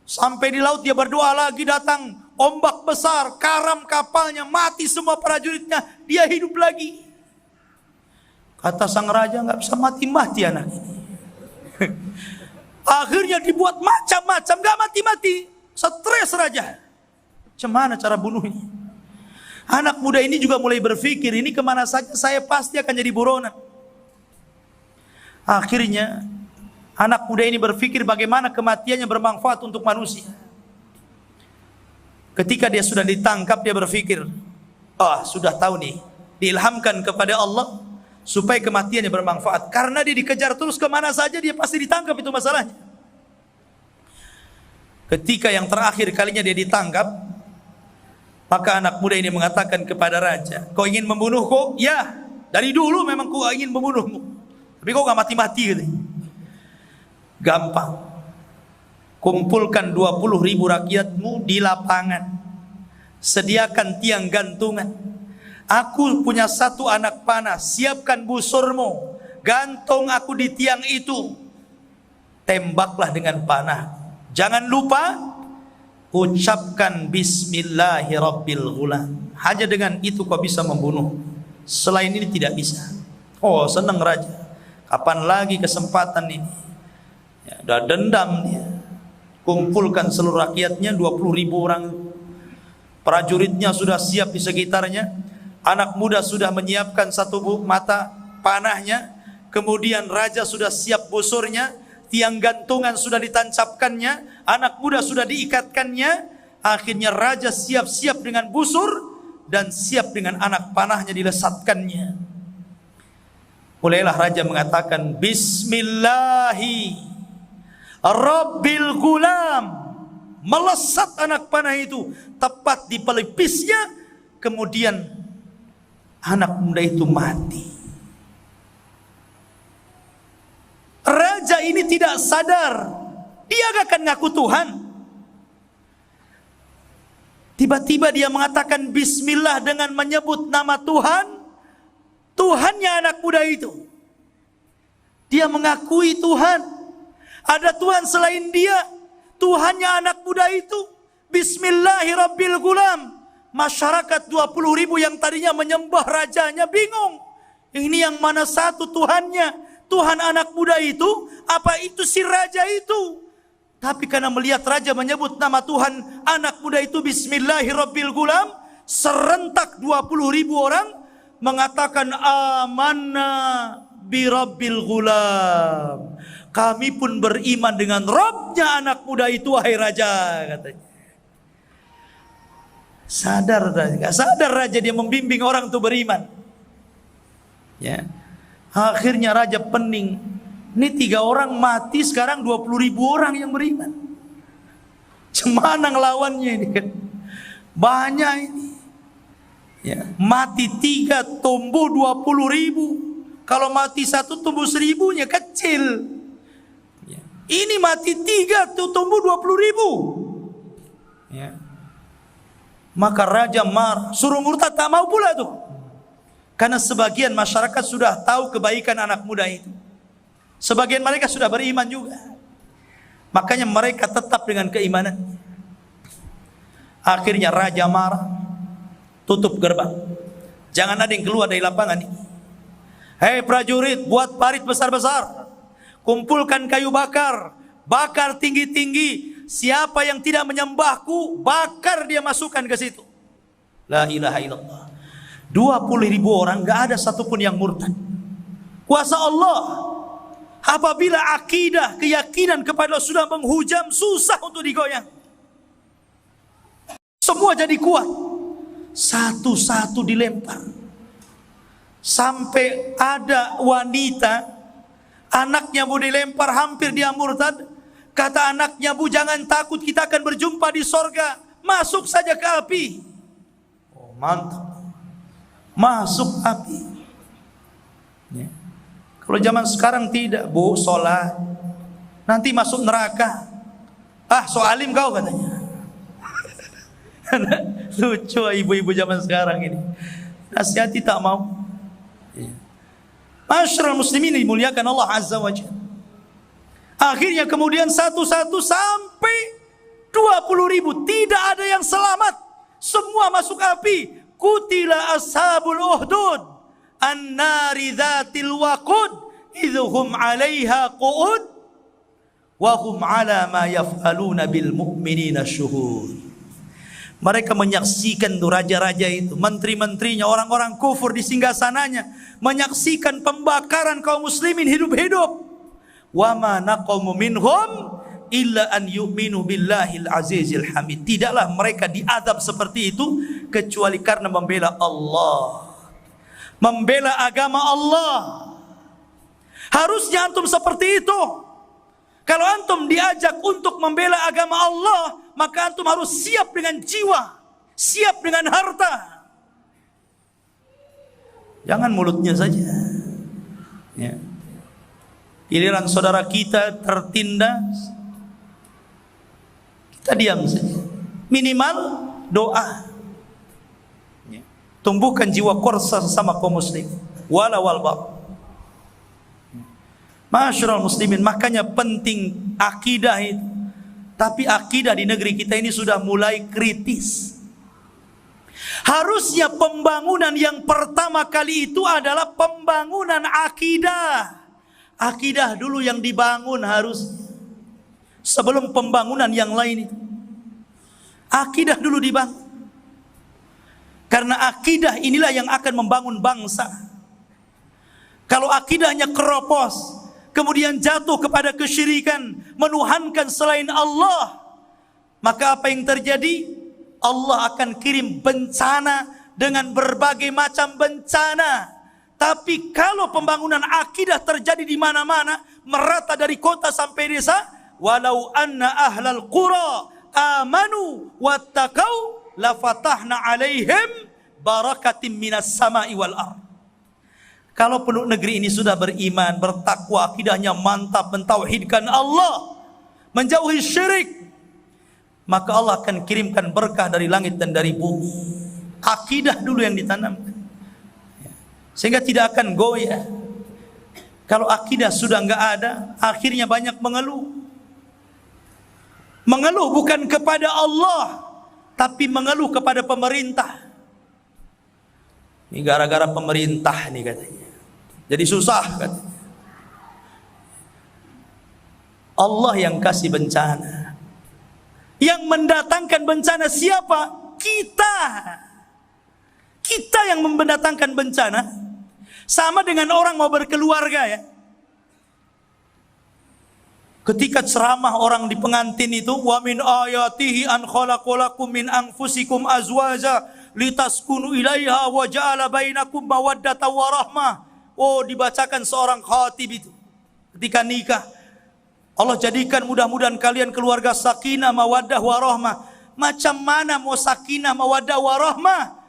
Sampai di laut dia berdoa lagi, datang ombak besar, karam kapalnya, mati semua prajuritnya, dia hidup lagi. Kata sang raja, nggak bisa mati-mati anak ini. Akhirnya dibuat macam-macam, nggak mati-mati. Stres raja. Gimana cara bunuhnya? Anak muda ini juga mulai berpikir, ini kemana saja saya pasti akan jadi buronan. Akhirnya anak muda ini berpikir bagaimana kematiannya bermanfaat untuk manusia. Ketika dia sudah ditangkap, dia berpikir, sudah tahu nih, diilhamkan kepada Allah supaya kematiannya bermanfaat. Karena dia dikejar terus kemana saja, dia pasti ditangkap, itu masalahnya. Ketika yang terakhir kalinya dia ditangkap, maka anak muda ini mengatakan kepada raja, kau ingin membunuhku? Ya, dari dulu memang kau ingin membunuhmu, tapi kau gak mati-mati gitu. Gampang, kumpulkan 20.000 rakyatmu di lapangan, sediakan tiang gantungan. Aku punya 1 anak panah, siapkan busurmu, gantung aku di tiang itu, tembaklah dengan panah. Jangan lupa ucapkan Bismillahirrabbilghulam. Hanya dengan itu kau bisa membunuh, selain ini tidak bisa. Oh, senang raja, kapan lagi kesempatan ini? Ya, udah dendam dia. Kumpulkan seluruh rakyatnya, 20.000 orang. Prajuritnya sudah siap di sekitarnya. Anak muda sudah menyiapkan 1 mata panahnya. Kemudian raja sudah siap busurnya, tiang gantungan sudah ditancapkannya, anak muda sudah diikatkannya. Akhirnya raja siap-siap dengan busur dan siap dengan anak panahnya dilesatkannya. Mulailah raja mengatakan Bismillahi Rabbil Gulam. Melesat anak panah itu tepat di pelipisnya. Kemudian anak muda itu mati. Raja ini tidak sadar, dia gak akan ngaku Tuhan. Tiba-tiba dia mengatakan Bismillah dengan menyebut nama Tuhan. Tuhannya anak muda itu. Dia mengakui Tuhan. Ada Tuhan selain dia. Tuhannya anak muda itu. Bismillahirrabbilgulam. Masyarakat 20.000 yang tadinya menyembah rajanya bingung. Ini yang mana satu Tuhannya? Tuhan anak muda itu? Apa itu si raja itu? Tapi karena melihat raja menyebut nama Tuhan anak muda itu Bismillahirrabbilgulam, serentak 20.000 orang mengatakan amanna birabbil gulam. Kami pun beriman dengan Rabbnya anak muda itu, wahai raja, katanya. Sadar raja, gak sadar raja dia membimbing orang untuk beriman. Ya, akhirnya raja pening. Ini 3 orang mati, sekarang 20.000 orang yang beriman. Cemana ngelawannya ini kan? Banyak ini. Ya, mati 3 tumbuh 20.000. Kalau mati 1 tumbuh 1.000-nya kecil. Ya. Ini mati 3 tuh tumbuh 20.000. Ya. Maka raja marah, suruh murtad, tak mau pula tuh. Karena sebagian masyarakat sudah tahu kebaikan anak muda itu. Sebagian mereka sudah beriman juga. Makanya mereka tetap dengan keimanan. Akhirnya raja marah, tutup gerbang. Jangan ada yang keluar dari lapangan ini. Hei prajurit, buat parit besar-besar. Kumpulkan kayu bakar. Bakar tinggi-tinggi. Siapa yang tidak menyembahku, bakar dia, masukkan ke situ. La ilaha illallah. 20.000 orang, gak ada satupun yang murtad. Kuasa Allah. Apabila akidah, keyakinan kepada Allah sudah menghujam, susah untuk digoyang. Semua jadi kuat. Satu-satu dilempar. Sampai ada wanita, anaknya mau dilempar, hampir dia murtad. Kata anaknya, Bu, jangan takut, kita akan berjumpa di sorga. Masuk saja ke api. Oh, mantap. Masuk api. Ya. Kalau zaman sekarang tidak, Bu, sholat, nanti masuk neraka. Ah, so alim kau, katanya. Lucu ibu-ibu zaman sekarang ini. Nasihati tak mau. Ya. Masyarul muslimin dimuliakan Allah Azza wa Jalla. Akhirnya kemudian satu-satu sampai 20.000. Tidak ada yang selamat. Semua masuk api. Kutila ashabul uhdud an-nari dhatil waqud idhum 'alaiha qu'ud wa hum 'ala ma yaf'aluna bil mu'minina syuhud. Mereka menyaksikan tuh raja-raja itu, menteri-menterinya, orang-orang kufur di singgasananya, menyaksikan pembakaran kaum muslimin hidup-hidup. Wa ma naqamu minhum illa an yu'minu billahil azizil hamid. Tidaklah mereka diazab seperti itu kecuali karena membela Allah, membela agama Allah. Harusnya antum seperti itu. Kalau antum diajak untuk membela agama Allah, maka antum harus siap dengan jiwa, siap dengan harta. Jangan mulutnya saja. Ya. Giliran saudara kita tertindas, kita diam saja. Minimal doa. Ya. Tumbuhkan jiwa korsa sesama kaum muslim. Wala wal bab. Masyarul muslimin, makanya penting akidah itu. Tapi akidah di negeri kita ini sudah mulai kritis. Harusnya pembangunan yang pertama kali itu adalah pembangunan akidah. Akidah dulu yang dibangun harus sebelum pembangunan yang lain itu. Akidah dulu dibangun. Karena akidah inilah yang akan membangun bangsa. Kalau akidahnya keropos, kemudian jatuh kepada kesyirikan, menuhankan selain Allah, maka apa yang terjadi? Allah akan kirim bencana dengan berbagai macam bencana. Tapi kalau pembangunan akidah terjadi di mana-mana, merata dari kota sampai desa, walau anna ahlal qura amanu wattaqau lafatahna alaihim barakatim minas sama'i wal ardh. Kalau penduduk negeri ini sudah beriman, bertakwa, akidahnya mantap, mentauhidkan Allah, menjauhi syirik, maka Allah akan kirimkan berkah dari langit dan dari bumi. Akidah dulu yang ditanamkan, sehingga tidak akan goyah. Kalau akidah sudah enggak ada, akhirnya banyak mengeluh. Mengeluh bukan kepada Allah, tapi mengeluh kepada pemerintah. Ini gara-gara pemerintah nih katanya. Jadi susah katanya. Allah yang kasih bencana. Yang mendatangkan bencana siapa? Kita. Kita yang mendatangkan bencana. Sama dengan orang mau berkeluarga ya. Ketika ceramah orang di pengantin itu, wa min ayatihi an khalaqalakum min anfusikum azwaja litaskunu ilaiha wa ja'ala bainakum mawaddatan wa rahmah. Oh, dibacakan seorang khatib itu ketika nikah. Allah jadikan mudah-mudahan kalian keluarga sakinah mawaddah warahmah. Macam mana mau sakinah mawaddah warahmah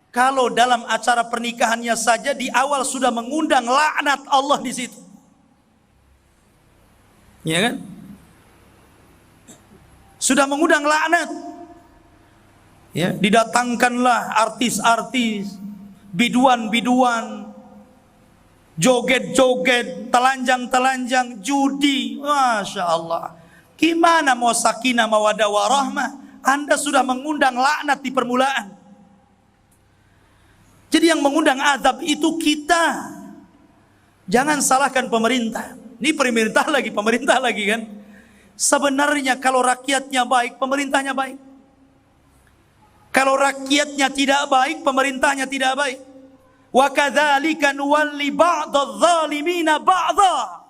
kalau dalam acara pernikahannya saja di awal sudah mengundang laknat Allah di situ? Ya kan? Sudah mengundang laknat. Ya, didatangkanlah artis-artis, biduan-biduan, joget-joget, telanjang-telanjang, judi. Masya Allah. Gimana mau sakinah mawaddah warahmah? Anda sudah mengundang laknat di permulaan. Jadi yang mengundang azab itu kita. Jangan salahkan pemerintah. Ini pemerintah lagi kan. Sebenarnya kalau rakyatnya baik, pemerintahnya baik. Kalau rakyatnya tidak baik, pemerintahnya tidak baik. Wa kadzalika nuwalli ba'dadh-dhalimina ba'dha.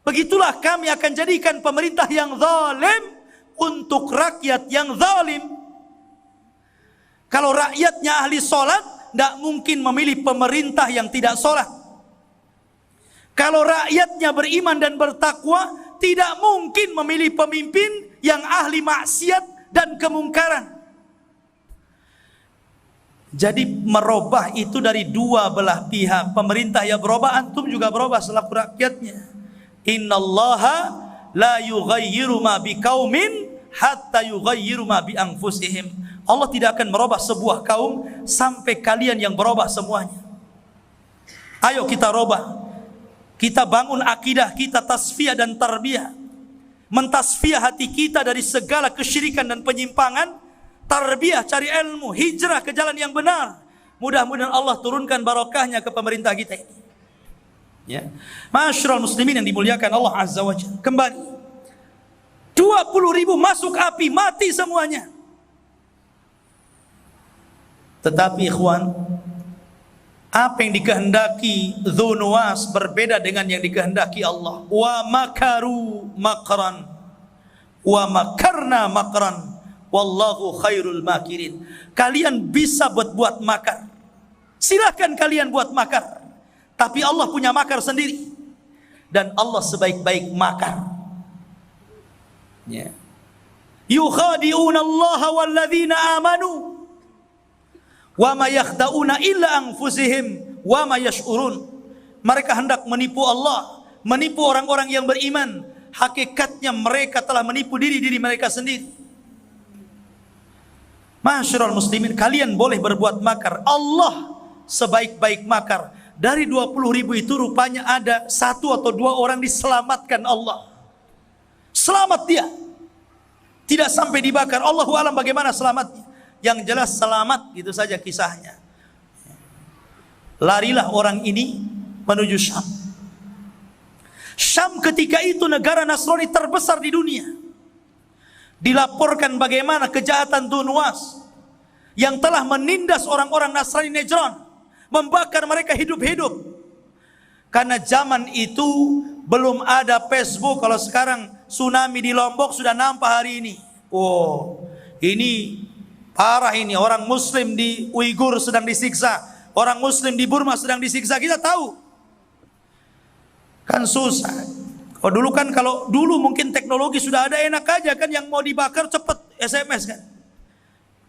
Begitulah kami akan jadikan pemerintah yang zalim untuk rakyat yang zalim. Kalau rakyatnya ahli salat, tidak mungkin memilih pemerintah yang tidak salat. Kalau rakyatnya beriman dan bertakwa, tidak mungkin memilih pemimpin yang ahli maksiat dan kemungkaran. Jadi merubah itu dari dua belah pihak. Pemerintah ya berubah, antum juga berubah selaku rakyatnya. Innallaha la yughayyiru ma biqaumin hatta yughayyiru ma bi anfusihim. Allah tidak akan merubah sebuah kaum sampai kalian yang berubah semuanya. Ayo kita rubah. Kita bangun akidah kita, tasfiyah dan tarbiyah. Mentasfiyah hati kita dari segala kesyirikan dan penyimpangan. Tarbiyah, cari ilmu, hijrah ke jalan yang benar. Mudah-mudahan Allah turunkan barokahnya ke pemerintah kita ini. Ya. Masyarul muslimin yang dimuliakan Allah Azza wa Jalla. Kembali. 20.000 masuk api, mati semuanya. Tetapi ikhwan, apa yang dikehendaki Dzunuwas berbeda dengan yang dikehendaki Allah. Wa makaru makran wa makarna makran wallahu khairul makirin. Kalian bisa buat makar. Silakan kalian buat makar. Tapi Allah punya makar sendiri. dan Allah sebaik-baik makar. Ya. Yukhadi'una Allah walladzina amanu wa ma yakhda'una illa anfusihim wa ma yash'urun. Mereka hendak menipu Allah, menipu orang-orang yang beriman. Hakikatnya mereka telah menipu diri mereka sendiri. Masyarul muslimin, kalian boleh berbuat makar, Allah sebaik-baik makar. Dari 20.000 itu rupanya ada 1 atau 2 orang diselamatkan Allah. Selamat dia, tidak sampai dibakar. Allahu alam bagaimana selamatnya. Yang jelas selamat, gitu saja kisahnya. Larilah orang ini menuju Syam. Syam ketika itu negara Nasrani terbesar di dunia. Dilaporkan bagaimana kejahatan Dunwas yang telah menindas orang-orang Nasrani Najran, membakar mereka hidup-hidup. Karena zaman itu belum ada Facebook. Kalau sekarang tsunami di Lombok sudah nampak hari ini. Oh, ini parah ini. Orang Muslim di Uighur sedang disiksa, orang Muslim di Burma sedang disiksa. Kita tahu. Kan susah. Oh, dulu kan, kalau dulu mungkin teknologi sudah ada, enak aja kan, yang mau dibakar cepet SMS kan.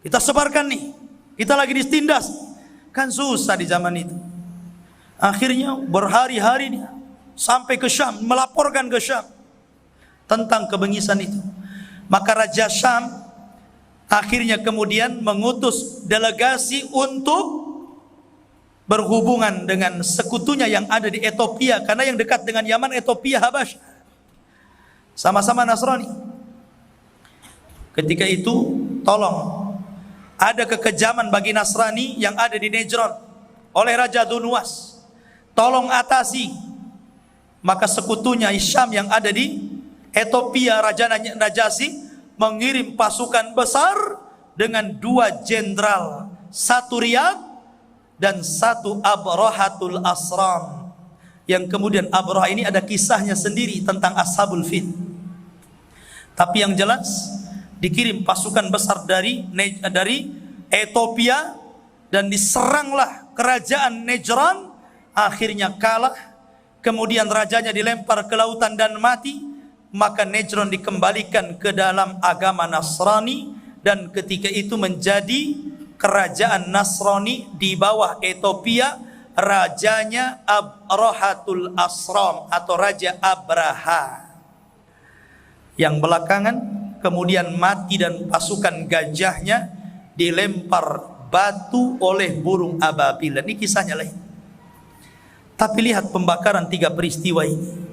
Kita sebarkan nih, kita lagi ditindas. Kan susah di zaman itu. Akhirnya berhari-hari nih sampai ke Syam, melaporkan ke Syam tentang kebengisan itu. Maka Raja Syam akhirnya kemudian mengutus delegasi untuk berhubungan dengan sekutunya yang ada di Ethiopia, karena yang dekat dengan Yaman Ethiopia Habasyah, sama-sama Nasrani. Ketika itu tolong, ada kekejaman bagi Nasrani yang ada di Najran oleh Raja Dunwas, tolong atasi. Maka sekutunya Syam yang ada di Ethiopia, Raja Najasi, mengirim pasukan besar dengan 2 jenderal, 1 Riyadh dan 1 Abrahatul Asram. Yang kemudian Abrahah ini ada kisahnya sendiri tentang Ashabul Fil. Tapi yang jelas dikirim pasukan besar dari Ethiopia dan diseranglah kerajaan Najran. Akhirnya kalah. Kemudian rajanya dilempar ke lautan dan mati. Maka Najran dikembalikan ke dalam agama Nasrani, dan ketika itu menjadi kerajaan Nasrani di bawah Ethiopia. Rajanya Abrahatul Asram atau Raja Abraha, yang belakangan kemudian mati dan pasukan gajahnya dilempar batu oleh burung ababil. Dan ini kisahnya lain. Tapi lihat pembakaran 3 peristiwa ini.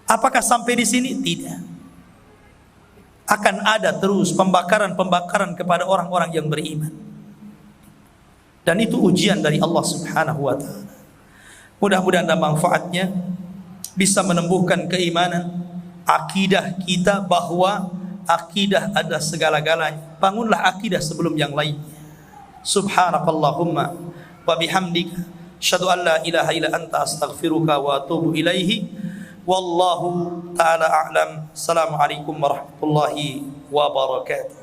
Apakah sampai di sini? Tidak. Akan ada terus pembakaran-pembakaran kepada orang-orang yang beriman. Dan itu ujian dari Allah Subhanahu wa ta'ala. Mudah-mudahan ada manfaatnya, bisa menumbuhkan keimanan, akidah kita bahwa akidah adalah segala-galanya. Bangunlah akidah sebelum yang lainnya. Subhanakallahumma wa bihamdika asyhadu an la ilaha illa anta astaghfiruka wa atubu ilaihi. Wallahu ta'ala a'lam. Assalamualaikum warahmatullahi wabarakatuh.